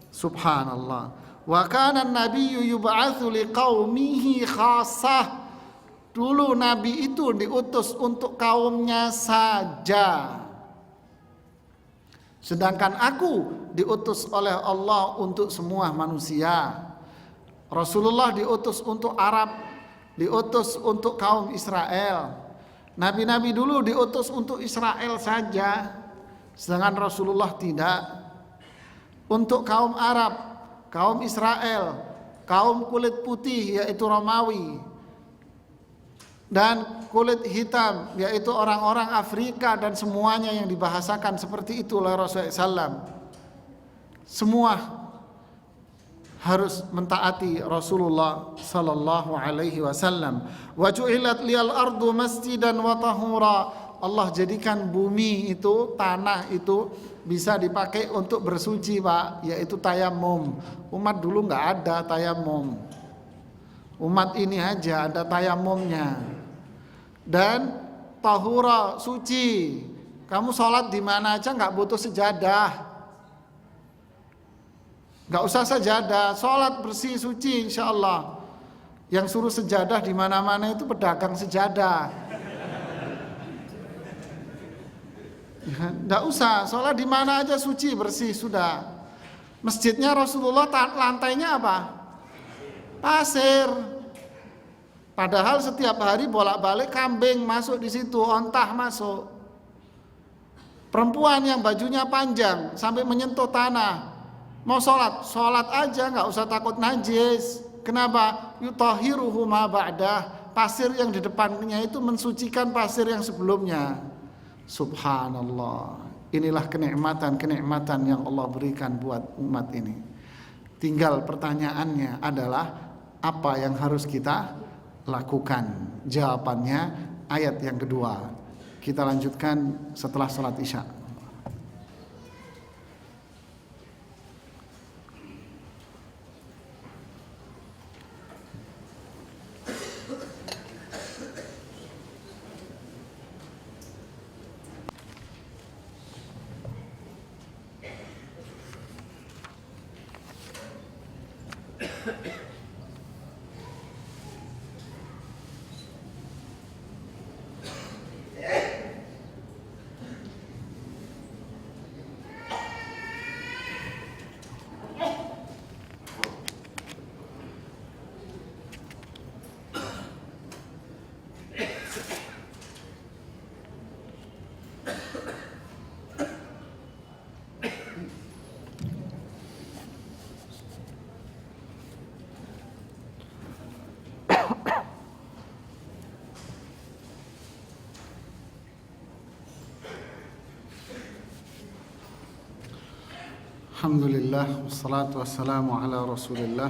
subhanallah. Wa kana an-nabiyyu yub'atsu liqaumihi khassah. Dulu nabi itu diutus untuk kaumnya saja. Sedangkan aku diutus oleh Allah untuk semua manusia. Rasulullah diutus untuk Arab, diutus untuk kaum Israel. Nabi-nabi dulu diutus untuk Israel saja, sedangkan Rasulullah tidak. Untuk kaum Arab, kaum Israel, kaum kulit putih yaitu Romawi, dan kulit hitam yaitu orang-orang Afrika dan semuanya yang dibahasakan seperti itu oleh Rasulullah SAW. Semua harus mentaati Rasulullah sallallahu alaihi wasallam. Wa ju'ilat liyal ardu masjidan wa tahura. Allah jadikan bumi itu, tanah itu bisa dipakai untuk bersuci, Pak, yaitu tayamum. Umat dulu nggak ada tayamum. Umat ini aja ada tayamumnya. Dan tahura, suci. Kamu sholat di mana aja nggak butuh sejadah. Nggak usah sajadah, sholat bersih suci insya Allah. Yang suruh sejadah di mana-mana itu pedagang sejadah. Ya, nggak usah, sholat di mana aja suci bersih sudah. Masjidnya Rasulullah lantainya apa? Pasir. Padahal setiap hari bolak-balik kambing masuk di situ, ontah masuk. Perempuan yang bajunya panjang sampai menyentuh tanah. Mau sholat aja, nggak usah takut najis. Kenapa? Yutahiruhu ma ba'dah. Pasir yang di depannya itu mensucikan pasir yang sebelumnya. Subhanallah. Inilah kenikmatan yang Allah berikan buat umat ini. Tinggal pertanyaannya adalah apa yang harus kita lakukan? Jawabannya ayat yang kedua. Kita lanjutkan setelah sholat isya. Alhamdulillah, wassalatu wassalamu ala Rasulillah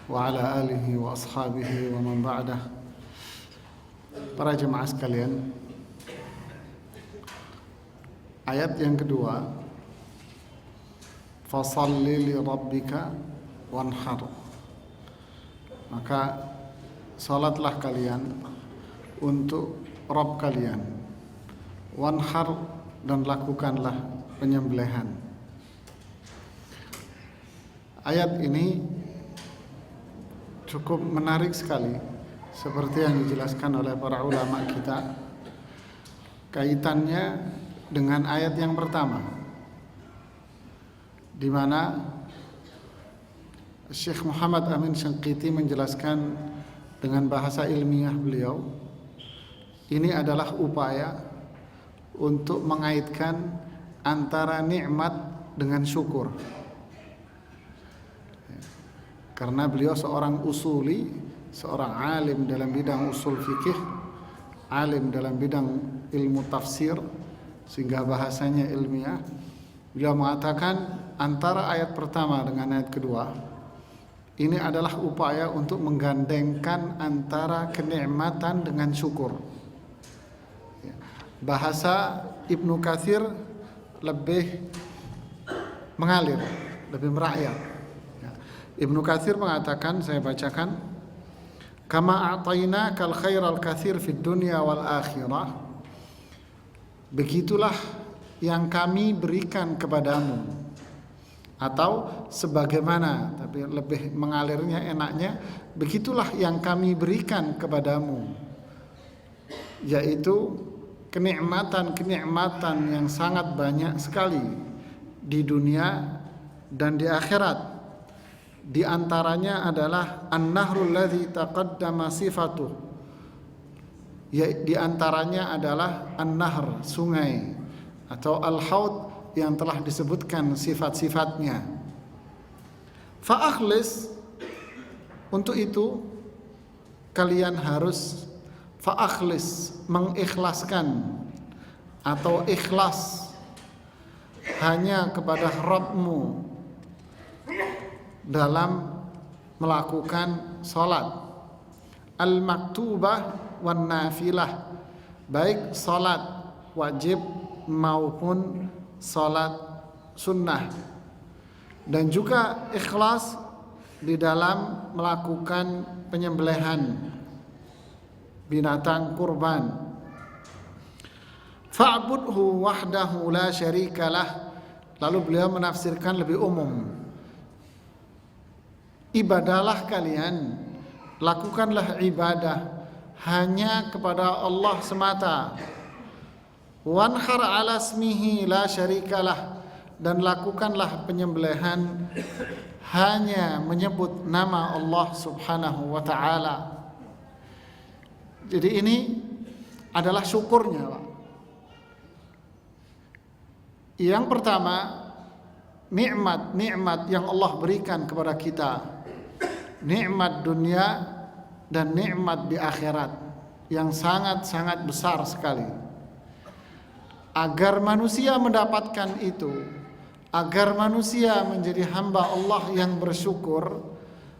wa ala alihi wa ashabihi wa man ba'dah. Para jemaah sekalian, ayat yang kedua, fasalli li rabbika wanhar. Maka salatlah kalian untuk Rabb kalian, wanhar, dan lakukanlah penyembelihan. Ayat ini cukup menarik sekali, seperti yang dijelaskan oleh para ulama kita. Kaitannya dengan ayat yang pertama, di mana Syekh Muhammad Amin Syangqiti menjelaskan dengan bahasa ilmiah beliau, ini adalah upaya untuk mengaitkan antara nikmat dengan syukur. Karena beliau seorang usuli, seorang alim dalam bidang usul fikih, alim dalam bidang ilmu tafsir, sehingga bahasanya ilmiah. Beliau mengatakan antara ayat pertama dengan ayat kedua, ini adalah upaya untuk menggandengkan antara kenikmatan dengan syukur. Bahasa Ibnu Katsir lebih mengalir, lebih merakyat. Ibnu Katsir mengatakan, saya bacakan, kama a'tainakal khairal katsir fid dunya wal akhirah, begitulah yang kami berikan kepadamu, atau sebagaimana, tapi lebih mengalirnya enaknya, begitulah yang kami berikan kepadamu, yaitu kenikmatan-kenikmatan yang sangat banyak sekali di dunia dan di akhirat. Di antaranya adalah an-nahrul ladzi taqaddama sifatuh. Di antaranya adalah an-nahr, sungai, atau al-haud yang telah disebutkan sifat-sifatnya. Fa'akhlis, untuk itu kalian harus fa'akhlis, mengikhlaskan atau ikhlas hanya kepada Rabbmu. dalam melakukan sholat al-maktubah wan nafilah, baik sholat wajib maupun sholat sunnah, dan juga ikhlas di dalam melakukan penyembelihan binatang kurban. Fa'budhu wahdahu la syarikalah. Lalu beliau menafsirkan lebih umum, ibadahlah kalian, lakukanlah ibadah hanya kepada Allah semata. Wanhar ala ismihi la syarikalah, dan lakukanlah penyembelihan hanya menyebut nama Allah Subhanahu wa ta'ala. Jadi ini adalah syukurnya, Pak. Yang pertama, nikmat yang Allah berikan kepada kita, nikmat dunia dan nikmat di akhirat yang sangat-sangat besar sekali. Agar manusia mendapatkan itu, agar manusia menjadi hamba Allah yang bersyukur,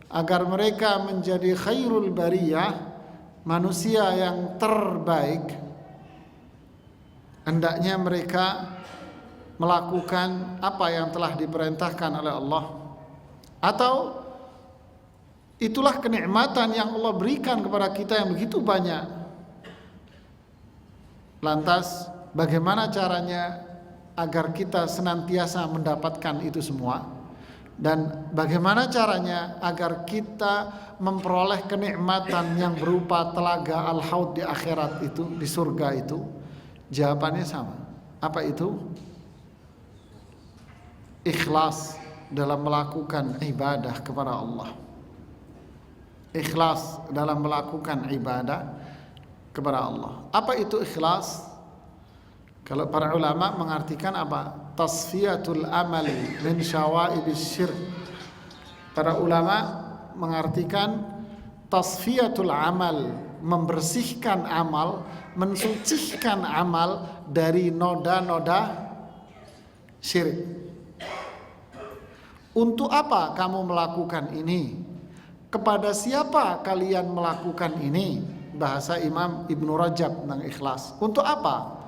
agar mereka menjadi khairul bariyah, manusia yang terbaik, hendaknya mereka melakukan apa yang telah diperintahkan oleh Allah, atau itulah kenikmatan yang Allah berikan kepada kita yang begitu banyak. Lantas bagaimana caranya agar kita senantiasa mendapatkan itu semua, dan bagaimana caranya agar kita memperoleh kenikmatan yang berupa telaga al-haud di akhirat itu, di surga itu? Jawabannya sama. Apa itu? Ikhlas dalam melakukan ibadah kepada Allah. Ikhlas dalam melakukan ibadah kepada Allah. Apa itu ikhlas? Kalau para ulama mengartikan apa? Tasfiyatul amali min syawaibis syirk. Para ulama mengartikan tasfiyatul amal, membersihkan amal, mensucikan amal dari noda-noda syirik. Untuk apa kamu melakukan ini? Kepada siapa kalian melakukan ini? Bahasa Imam Ibnu Rajab tentang ikhlas. Untuk apa?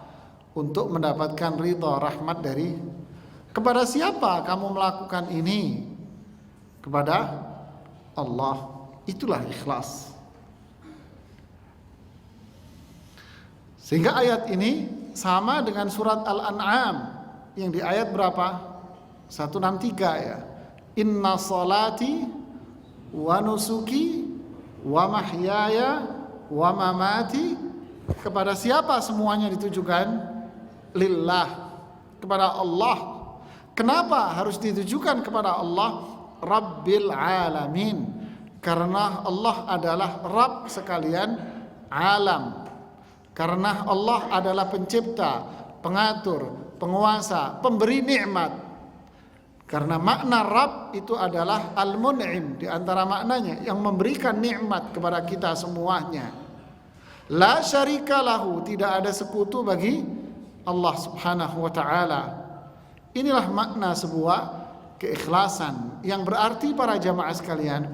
Untuk mendapatkan ridha rahmat dari. Kepada siapa kamu melakukan ini? Kepada Allah. Itulah ikhlas. Sehingga ayat ini sama dengan surat Al-An'am yang di ayat berapa? 163 ya. Inna salati wa nusuki wa mahyaya wa mamati. Kepada siapa semuanya ditujukan? Lillah, kepada Allah. Kenapa harus ditujukan kepada Allah? Rabbil alamin. Karena Allah adalah Rabb sekalian alam. Karena Allah adalah pencipta, pengatur, penguasa, pemberi nikmat. Karena makna Rabb itu adalah Al-Mun'im, di antara maknanya yang memberikan nikmat kepada kita semuanya. La syarika lahu, tidak ada sekutu bagi Allah Subhanahu wa ta'ala. Inilah makna sebuah keikhlasan, yang berarti para jamaah sekalian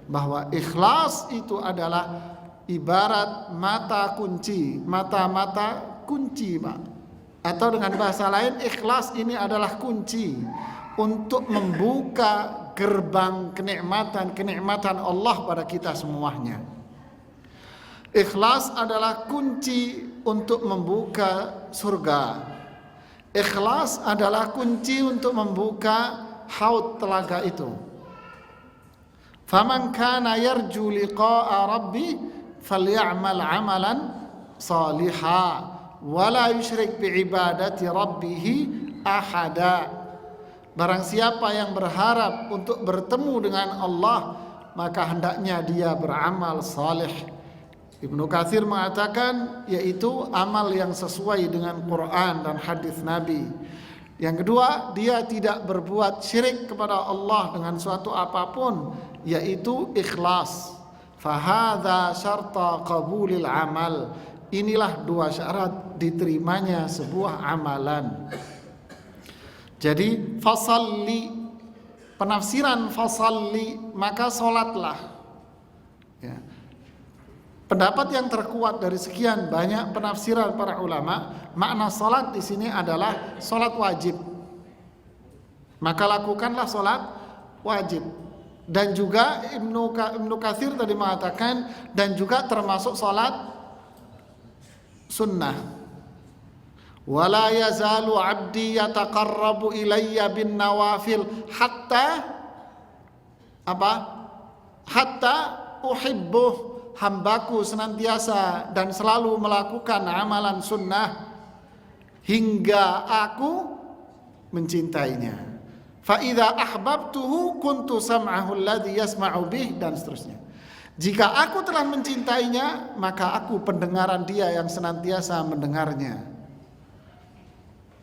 bahwa ikhlas itu adalah ibarat mata kunci, mata-mata kunci, Pak. Atau dengan bahasa lain, ikhlas ini adalah kunci untuk membuka gerbang kenikmatan Allah pada kita semuanya. Ikhlas adalah kunci untuk membuka surga. Ikhlas adalah kunci untuk membuka haud telaga itu. Faman kana yarju liqa'a rabbi falyamal amalan salihah wa la yusyrik biibadati rabbih ahada. Barang siapa yang berharap untuk bertemu dengan Allah, maka hendaknya dia beramal saleh. Ibnu Katsir mengatakan yaitu amal yang sesuai dengan Quran dan hadis Nabi. Yang kedua, dia tidak berbuat syirik kepada Allah dengan suatu apapun, yaitu ikhlas. Fahadha syarta qabulil amal. Inilah dua syarat diterimanya sebuah amalan. Jadi fasalli, penafsiran fasalli, maka solatlah. Ya. Pendapat yang terkuat dari sekian banyak penafsiran para ulama, makna solat di sini adalah solat wajib. Maka lakukanlah solat wajib. Dan juga Ibnu Katsir tadi mengatakan, dan juga termasuk solat sunnah. Wala yazalu abdi yataqarrabu ilayya bin nawafil hatta apa? Hatta uhibbuh, hambaku senantiasa dan selalu melakukan amalan sunnah hingga aku mencintainya. Fa idza ahbabtuhu kuntu sam'ahu alladhi yasma'u bih, dan seterusnya. Jika aku telah mencintainya, maka aku pendengaran dia yang senantiasa mendengarnya.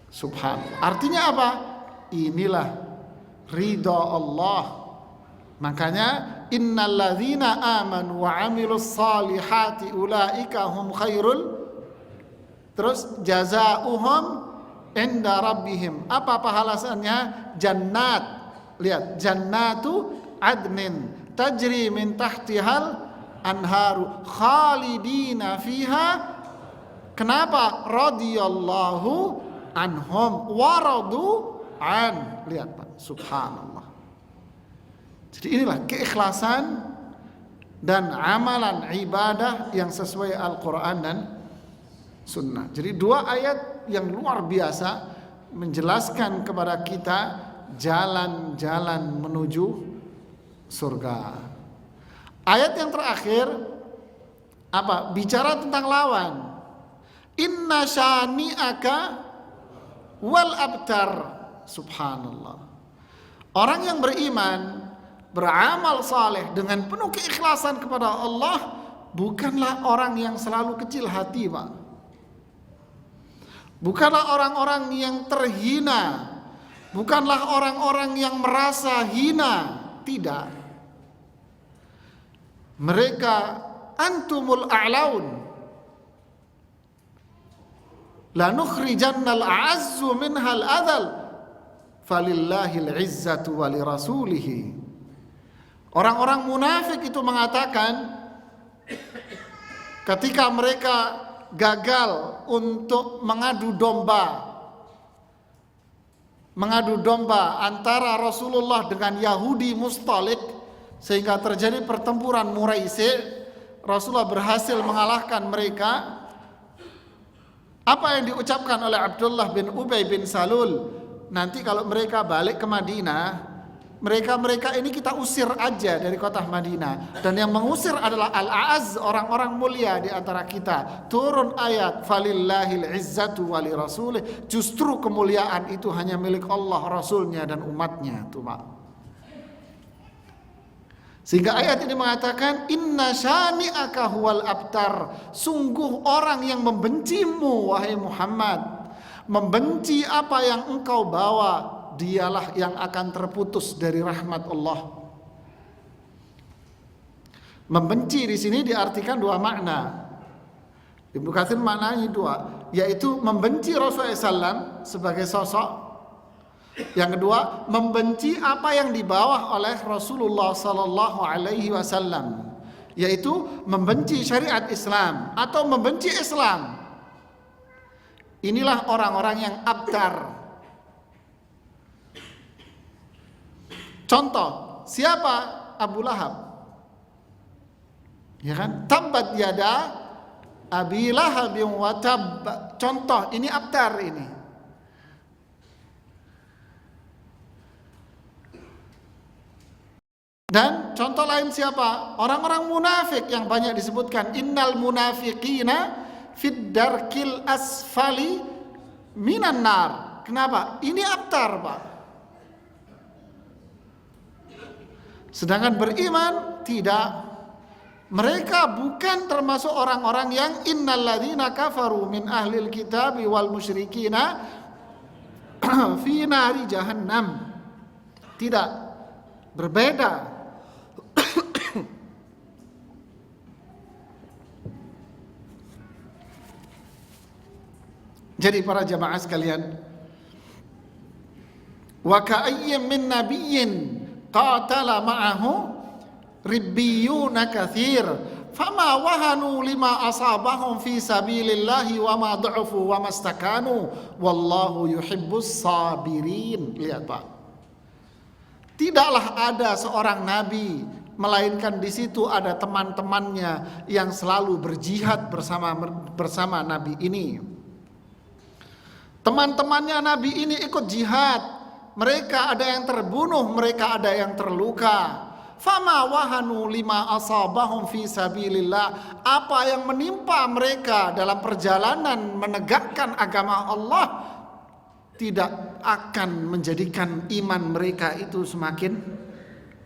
Subhanallah. Artinya apa? Inilah ridha Allah. Makanya innalladzina amanu wa 'amilus salihati ulaika hum khairul, terus jazaohum inda rabbihim. Apa pahalasannya? Jannat. Lihat, jannatu adnin tajri min tahtihal anharu khalidina fiha. Kenapa? Radhiyallahu anhum wa radu an. Lihat Pak, subhanallah. Jadi inilah keikhlasan dan amalan ibadah yang sesuai Al-Quran dan Sunnah. Jadi dua ayat yang luar biasa menjelaskan kepada kita jalan-jalan menuju surga. Ayat yang terakhir apa? Bicara tentang lawan. Inna syani'aka wal abtar. Subhanallah. Orang yang beriman, beramal saleh dengan penuh keikhlasan kepada Allah, bukanlah orang yang selalu kecil hati, Pak. Bukanlah orang-orang yang terhina, bukanlah orang-orang yang merasa hina, tidak. Mereka antumul a'laun, la nukhrijannal a'azzu minhal adhal, falillahil izzatu wa lirasulihi. Orang-orang munafik itu mengatakan ketika mereka gagal untuk mengadu domba antara Rasulullah dengan Yahudi Mustalik, sehingga terjadi pertempuran Muraisi. Rasulullah berhasil mengalahkan mereka. Apa yang diucapkan oleh Abdullah bin Ubay bin Salul, nanti kalau mereka balik ke Madinah, mereka ini kita usir aja dari kota Madinah, dan yang mengusir adalah al-a'az, orang-orang mulia di antara kita. Turun ayat falillahil izzatu wali rasulih, justru kemuliaan itu hanya milik Allah, Rasulnya dan umatnya. Tuh, Pak. Sehingga ayat ini mengatakan inna syani'aka huwal abtar, sungguh orang yang membencimu wahai Muhammad, membenci apa yang engkau bawa, dialah yang akan terputus dari rahmat Allah. Membenci di sini diartikan dua makna. Ibnu Katsir maknanya dua, yaitu membenci Rasulullah SAW sebagai sosok. Yang kedua, membenci apa yang dibawa oleh Rasulullah Sallallahu Alaihi Wasallam, yaitu membenci syariat Islam atau membenci Islam. Inilah orang-orang yang abtar. Contoh, siapa Abu Lahab? Ya kan? Tabbat yada Abi Lahab wa tab. Contoh, ini abtar ini. Dan contoh lain siapa? Orang-orang munafik yang banyak disebutkan. Innal munafiqina fid darkil asfali minan nar. Kenapa? Ini abtar, Pak. Sedangkan beriman tidak. Mereka bukan termasuk orang-orang yang innalladzina kafaru min ahlil kitabi wal musyrikina fi nari jahannam. Tidak. Berbeda. Jadi para jamaah sekalian, wa ka'ayyim min nabiyyin qatala ma'ahu ribbiyuna katsir fama wahanu lima asabahum fi sabilillahi wa ma du'ufu wa mastakanu wallahu yuhibbus sabirin. Lihat Pak, tidaklah ada seorang nabi melainkan di situ ada teman-temannya yang selalu berjihad bersama nabi ini. Teman-temannya nabi ini ikut jihad, mereka ada yang terbunuh, mereka ada yang terluka. Fama wahanu lima asabahum fi sabilillah, apa yang menimpa mereka dalam perjalanan menegakkan agama Allah tidak akan menjadikan iman mereka itu semakin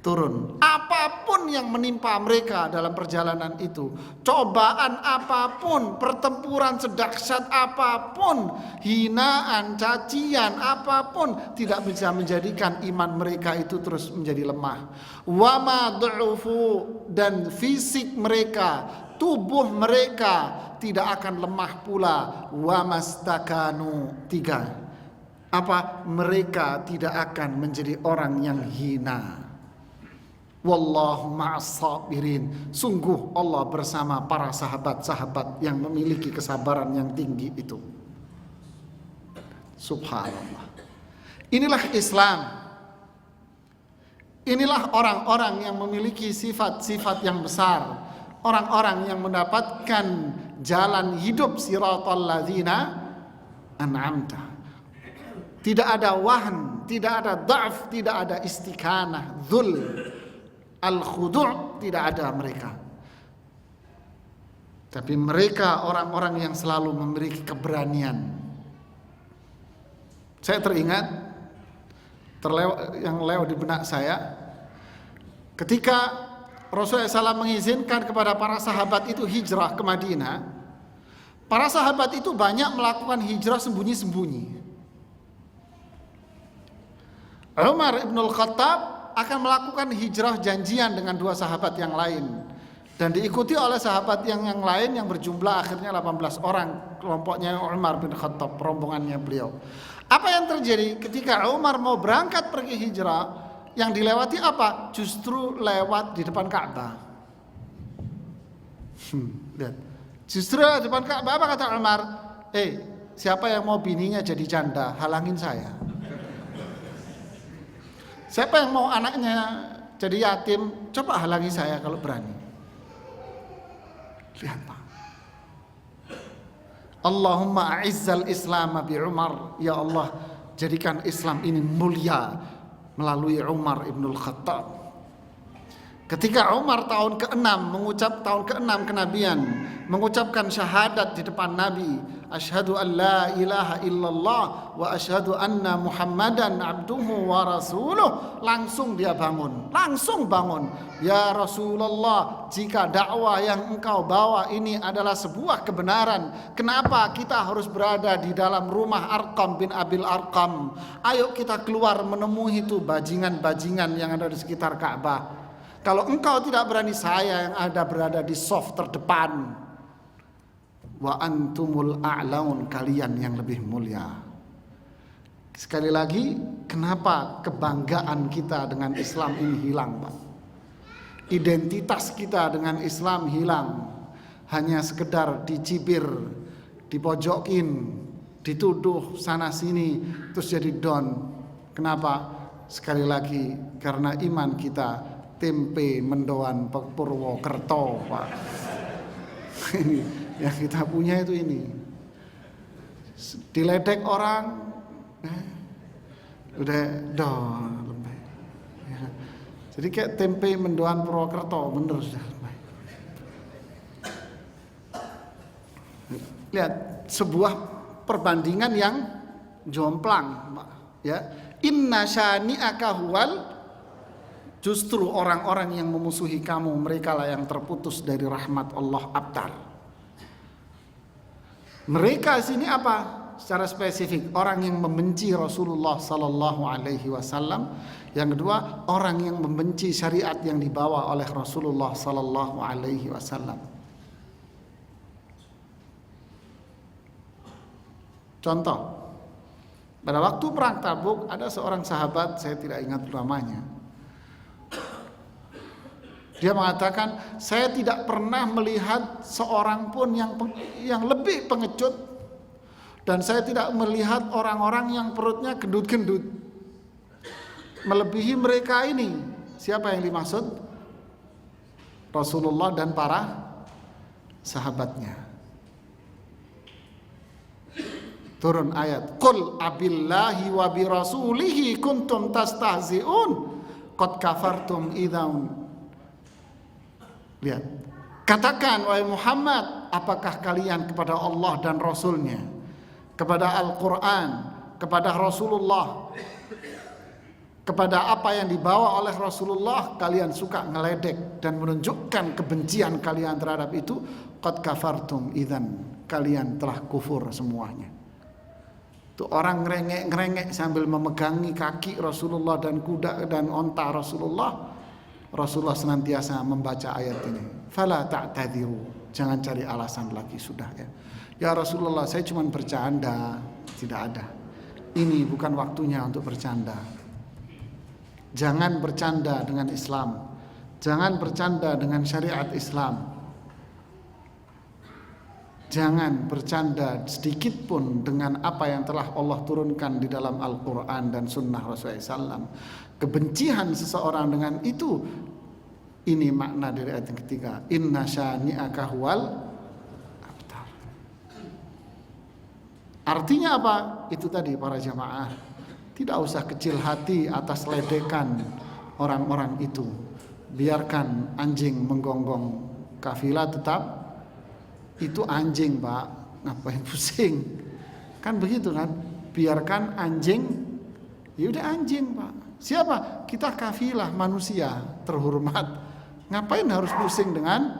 turun. Apapun yang menimpa mereka dalam perjalanan itu, cobaan apapun, pertempuran sedahsyat apapun, hinaan, cacian apapun, tidak bisa menjadikan iman mereka itu terus menjadi lemah. Wa ma du'ufu, dan fisik mereka, tubuh mereka tidak akan lemah pula. Wa mastakanu, 3, apa? Mereka tidak akan menjadi orang yang hina. Wallahu ma'as sabirin, sungguh Allah bersama para sahabat-sahabat yang memiliki kesabaran yang tinggi itu. Subhanallah. Inilah Islam. Inilah orang-orang yang memiliki sifat-sifat yang besar, orang-orang yang mendapatkan jalan hidup siratal ladzina an'amta. Tidak ada wahn, tidak ada dha'f, tidak ada istiqanah, dzul, al-khudu', tidak ada mereka. Tapi mereka orang-orang yang selalu memiliki keberanian. Saya teringat yang lewat di benak saya ketika Rasulullah SAW mengizinkan kepada para sahabat itu hijrah ke Madinah. Para sahabat itu banyak melakukan hijrah sembunyi-sembunyi. Umar ibn al-Khattab akan melakukan hijrah janjian dengan 2 sahabat yang lain dan diikuti oleh sahabat yang lain yang berjumlah akhirnya 18 orang, kelompoknya Umar bin Khattab, rombongannya beliau. Apa yang terjadi ketika Umar mau berangkat pergi hijrah? Yang dilewati apa? Justru lewat di depan Ka'bah. Lihat. Justru di depan Ka'bah, apa kata Umar? Siapa yang mau bininya jadi janda, halangin saya. Siapa yang mau anaknya jadi yatim, coba halangi saya kalau berani. Lihat Pak. Allahumma a'izzal Islam bi Umar. Ya Allah, jadikan Islam ini mulia melalui Umar ibnul Khattab. Ketika Umar tahun ke-6 kenabian, mengucapkan syahadat di depan Nabi, asyhadu an la ilaha illallah wa asyhadu anna Muhammadan abduhu wa rasuluh, langsung dia bangun. Ya Rasulullah, jika dakwah yang engkau bawa ini adalah sebuah kebenaran, kenapa kita harus berada di dalam rumah Arqam bin Abil Arqam? Ayo kita keluar menemui itu bajingan-bajingan yang ada di sekitar Ka'bah. Kalau engkau tidak berani, saya yang ada berada di saf terdepan. Wa antumul a'laun, kalian yang lebih mulia. Sekali lagi, kenapa kebanggaan kita dengan Islam ini hilang, Pak? Identitas kita dengan Islam hilang. Hanya sekedar dicibir, dipojokin, dituduh sana sini, terus jadi down. Kenapa? Sekali lagi, karena iman kita tempe mendoan Purwokerto, Pak. Ini yang kita punya itu ini. Diledek orang, udah down. Ya. Jadi kayak tempe mendoan Purwokerto, bener sudah. Lihat sebuah perbandingan yang jomplang, Pak. Ya, inna syani'aka huwal, justru orang-orang yang memusuhi kamu, mereka lah yang terputus dari rahmat Allah abtar. Mereka sini apa? Secara spesifik, orang yang membenci Rasulullah sallallahu alaihi wasallam. Yang kedua, orang yang membenci syariat yang dibawa oleh Rasulullah sallallahu alaihi wasallam. Contoh, pada waktu perang Tabuk ada seorang sahabat, saya tidak ingat namanya. Dia mengatakan, saya tidak pernah melihat seorang pun yang lebih pengecut, dan saya tidak melihat orang-orang yang perutnya gendut-gendut melebihi mereka ini. Siapa yang dimaksud? Rasulullah dan para sahabatnya. Turun ayat, qul abillahi wa birasulihi kuntum tastahzi'un qad kafartum idzan. Lihat, katakan wahai Muhammad, apakah kalian kepada Allah dan Rasulnya, kepada Al-Quran, kepada Rasulullah, kepada apa yang dibawa oleh Rasulullah, kalian suka ngeledek dan menunjukkan kebencian kalian terhadap itu? Qad kafartum idzan, kalian telah kufur semuanya. Tuh orang ngerengek sambil memegangi kaki Rasulullah dan kuda dan onta Rasulullah. Rasulullah senantiasa membaca ayat ini. Fala ta'tadiru, jangan cari alasan lagi, sudah ya. Ya Rasulullah, saya cuma bercanda. Tidak ada. Ini bukan waktunya untuk bercanda. Jangan bercanda dengan Islam. Jangan bercanda dengan syariat Islam. Jangan bercanda sedikit pun dengan apa yang telah Allah turunkan di dalam Al-Quran dan Sunnah Rasulullah SAW. Kebencian seseorang dengan itu, ini makna dari ayat yang ketiga. Inna syani'aka huwal abtar. Artinya apa? Itu tadi para jamaah, tidak usah kecil hati atas ledekan orang-orang itu. Biarkan anjing menggonggong kafilah, tetap itu anjing, Pak. Ngapain pusing? Kan begitu kan? Biarkan anjing, ya udah anjing, Pak. Siapa? Kita kafilah manusia terhormat. Ngapain harus pusing dengan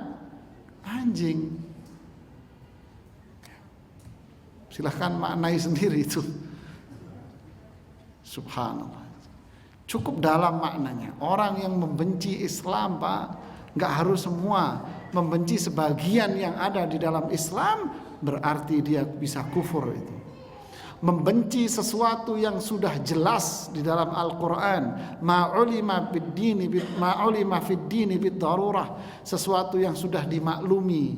anjing? Silahkan maknai sendiri itu. Subhanallah. Cukup dalam maknanya. Orang yang membenci Islam, Pak, nggak harus semua. Membenci sebagian yang ada di dalam Islam berarti dia bisa kufur itu. Membenci sesuatu yang sudah jelas di dalam Al-Quran, ma'ulima fid-dini bid-darurah, sesuatu yang sudah dimaklumi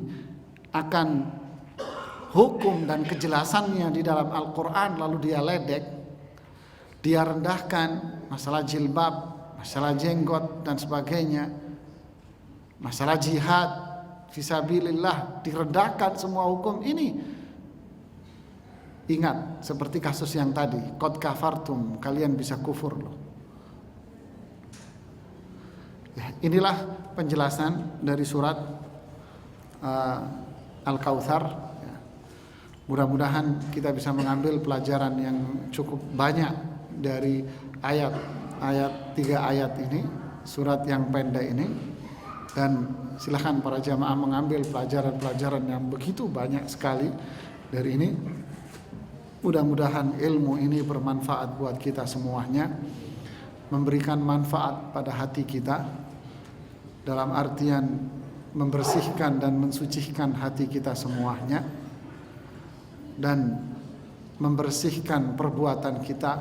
akan hukum dan kejelasannya di dalam Al-Quran, lalu dia ledek, dia rendahkan masalah jilbab, masalah jenggot dan sebagainya, masalah jihad fisabilillah, direndahkan semua hukum ini. Ingat, seperti kasus yang tadi, qad kafartum, kalian bisa kufur loh. Ya, inilah penjelasan dari surat Al-Kautsar. Ya. Mudah-mudahan kita bisa mengambil pelajaran yang cukup banyak dari ayat 3 ayat ini, surat yang pendek ini. Dan silakan para jamaah mengambil pelajaran-pelajaran yang begitu banyak sekali dari ini. Mudah-mudahan ilmu ini bermanfaat buat kita semuanya, memberikan manfaat pada hati kita, dalam artian membersihkan dan mensucikan hati kita semuanya, dan membersihkan perbuatan kita,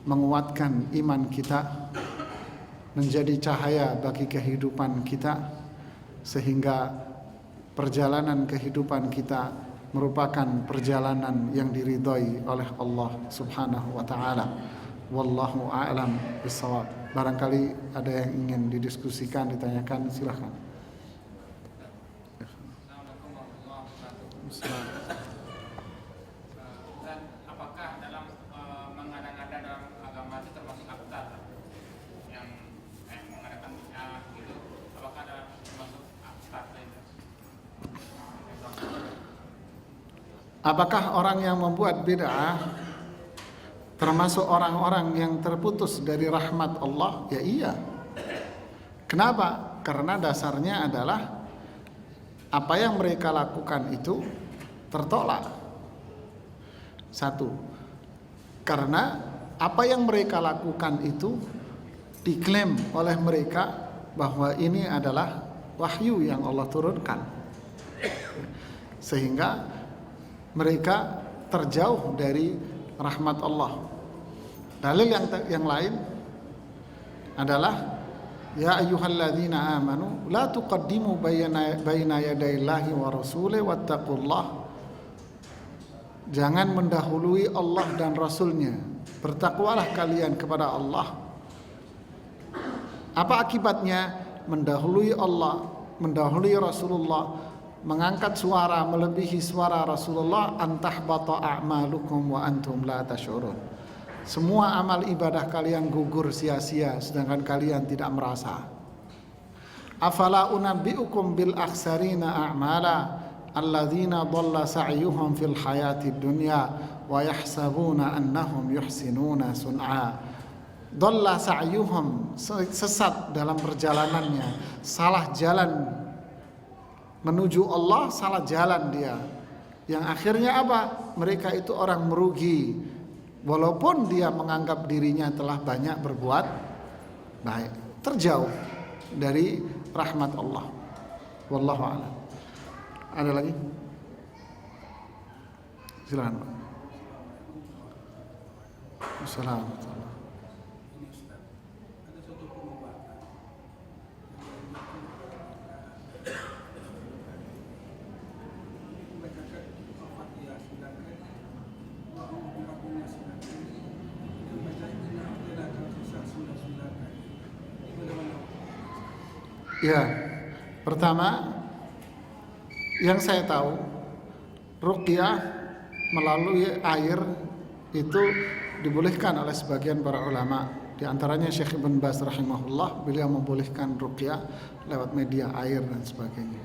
menguatkan iman kita, menjadi cahaya bagi kehidupan kita, sehingga perjalanan kehidupan kita merupakan perjalanan yang diridhai oleh Allah Subhanahu wa taala. Wallahu a'lam bishawab. Barangkali ada yang ingin didiskusikan, ditanyakan, silakan. Apakah dalam mengada-ngada dalam agama itu termasuk abtar? Yang mengadakan bid'ah gitu. Apakah termasuk abtar itu? Apakah orang yang membuat bid'ah termasuk orang-orang yang terputus dari rahmat Allah? Ya iya. Kenapa? Karena dasarnya adalah apa yang mereka lakukan itu tertolak. Satu, karena apa yang mereka lakukan itu diklaim oleh mereka bahwa ini adalah wahyu yang Allah turunkan, sehingga mereka terjauh dari rahmat Allah. Dalil yang lain adalah Ya ayyuhalladzina amanu la tuqaddimu baina yadayillahi wa rasulih wattaqullah. Jangan mendahului Allah dan Rasulnya. Bertakwalah kalian kepada Allah. Apa akibatnya? Mendahului Allah, mendahului Rasulullah, mengangkat suara melebihi suara Rasulullah, antahbata a'malukum wa antum la tash'urun. Semua amal ibadah kalian gugur sia-sia sedangkan kalian tidak merasa. Afala unabbi'ukum bil akhsarina a'mala alladzina dhalla sa'yuhum fil hayatid dunya wa yahsabuna annahum yuhsinuna sun'a. Dhalla sa'yuhum, sesat dalam perjalanannya, salah jalan menuju Allah, salah jalan dia. Yang akhirnya apa? Mereka itu orang merugi, walaupun dia menganggap dirinya telah banyak berbuat baik, terjauh dari rahmat Allah. Wallahu a'lam. Ada lagi? Silakan Pak. Assalamualaikum. Ya, pertama yang saya tahu, ruqyah melalui air itu dibolehkan oleh sebagian para ulama. Di antaranya Syekh Ibn Baz rahimahullah, beliau membolehkan ruqyah lewat media air dan sebagainya.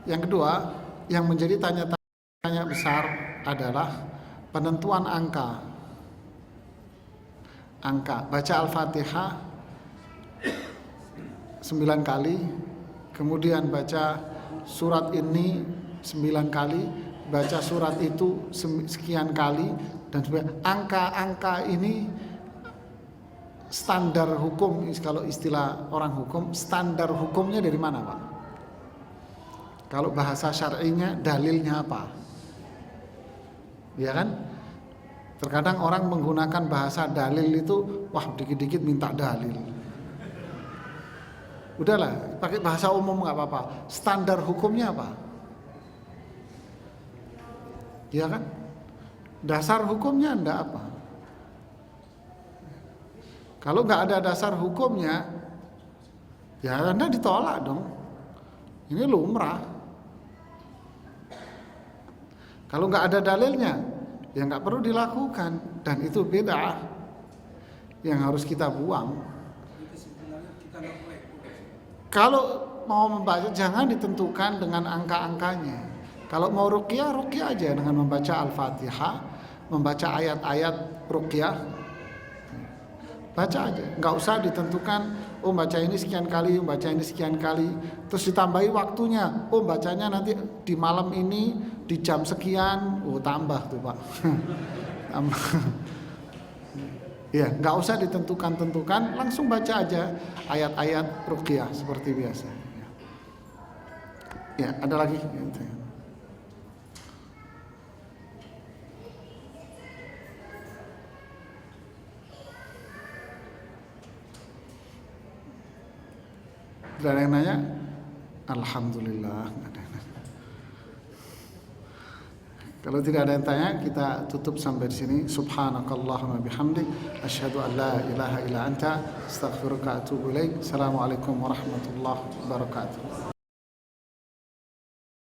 Yang kedua, yang menjadi tanya-tanya besar adalah penentuan angka. Baca Al-Fatihah 9 kali, kemudian baca surat ini 9 kali, baca surat itu sekian kali, dan angka-angka ini standar hukum. Kalau istilah orang hukum, standar hukumnya dari mana Pak? Kalau bahasa syar'inya dalilnya apa? Ya kan? Terkadang orang menggunakan bahasa dalil itu, wah dikit-dikit minta dalil. Udahlah, pakai bahasa umum nggak apa-apa. Standar hukumnya apa? Ya kan? Dasar hukumnya enggak apa? Kalau nggak ada dasar hukumnya, ya Anda ditolak dong. Ini lumrah. Kalau nggak ada dalilnya, ya nggak perlu dilakukan, dan itu bid'ah yang harus kita buang. Kalau mau membaca jangan ditentukan dengan angka-angkanya. Kalau mau ruqyah, ruqyah aja dengan membaca Al-Fatihah, membaca ayat-ayat ruqyah. Baca aja, nggak usah ditentukan, oh baca ini sekian kali, baca ini sekian kali, terus ditambahi waktunya, oh bacanya nanti di malam ini di jam sekian, oh tambah tuh Pak. Tambah. Ya, nggak usah ditentukan-tentukan, langsung baca aja ayat-ayat ruqyah seperti biasa. Ya, ada lagi? Tidak ada yang nanya? Alhamdulillah. Kalau tidak ada yang tanya, kita tutup sampai di sini. Subhanakallahumma bihamdik, asyhadu an la ilaha illa anta, astaghfiruka wa atubu ilaik. Assalamualaikum warahmatullahi wabarakatuh.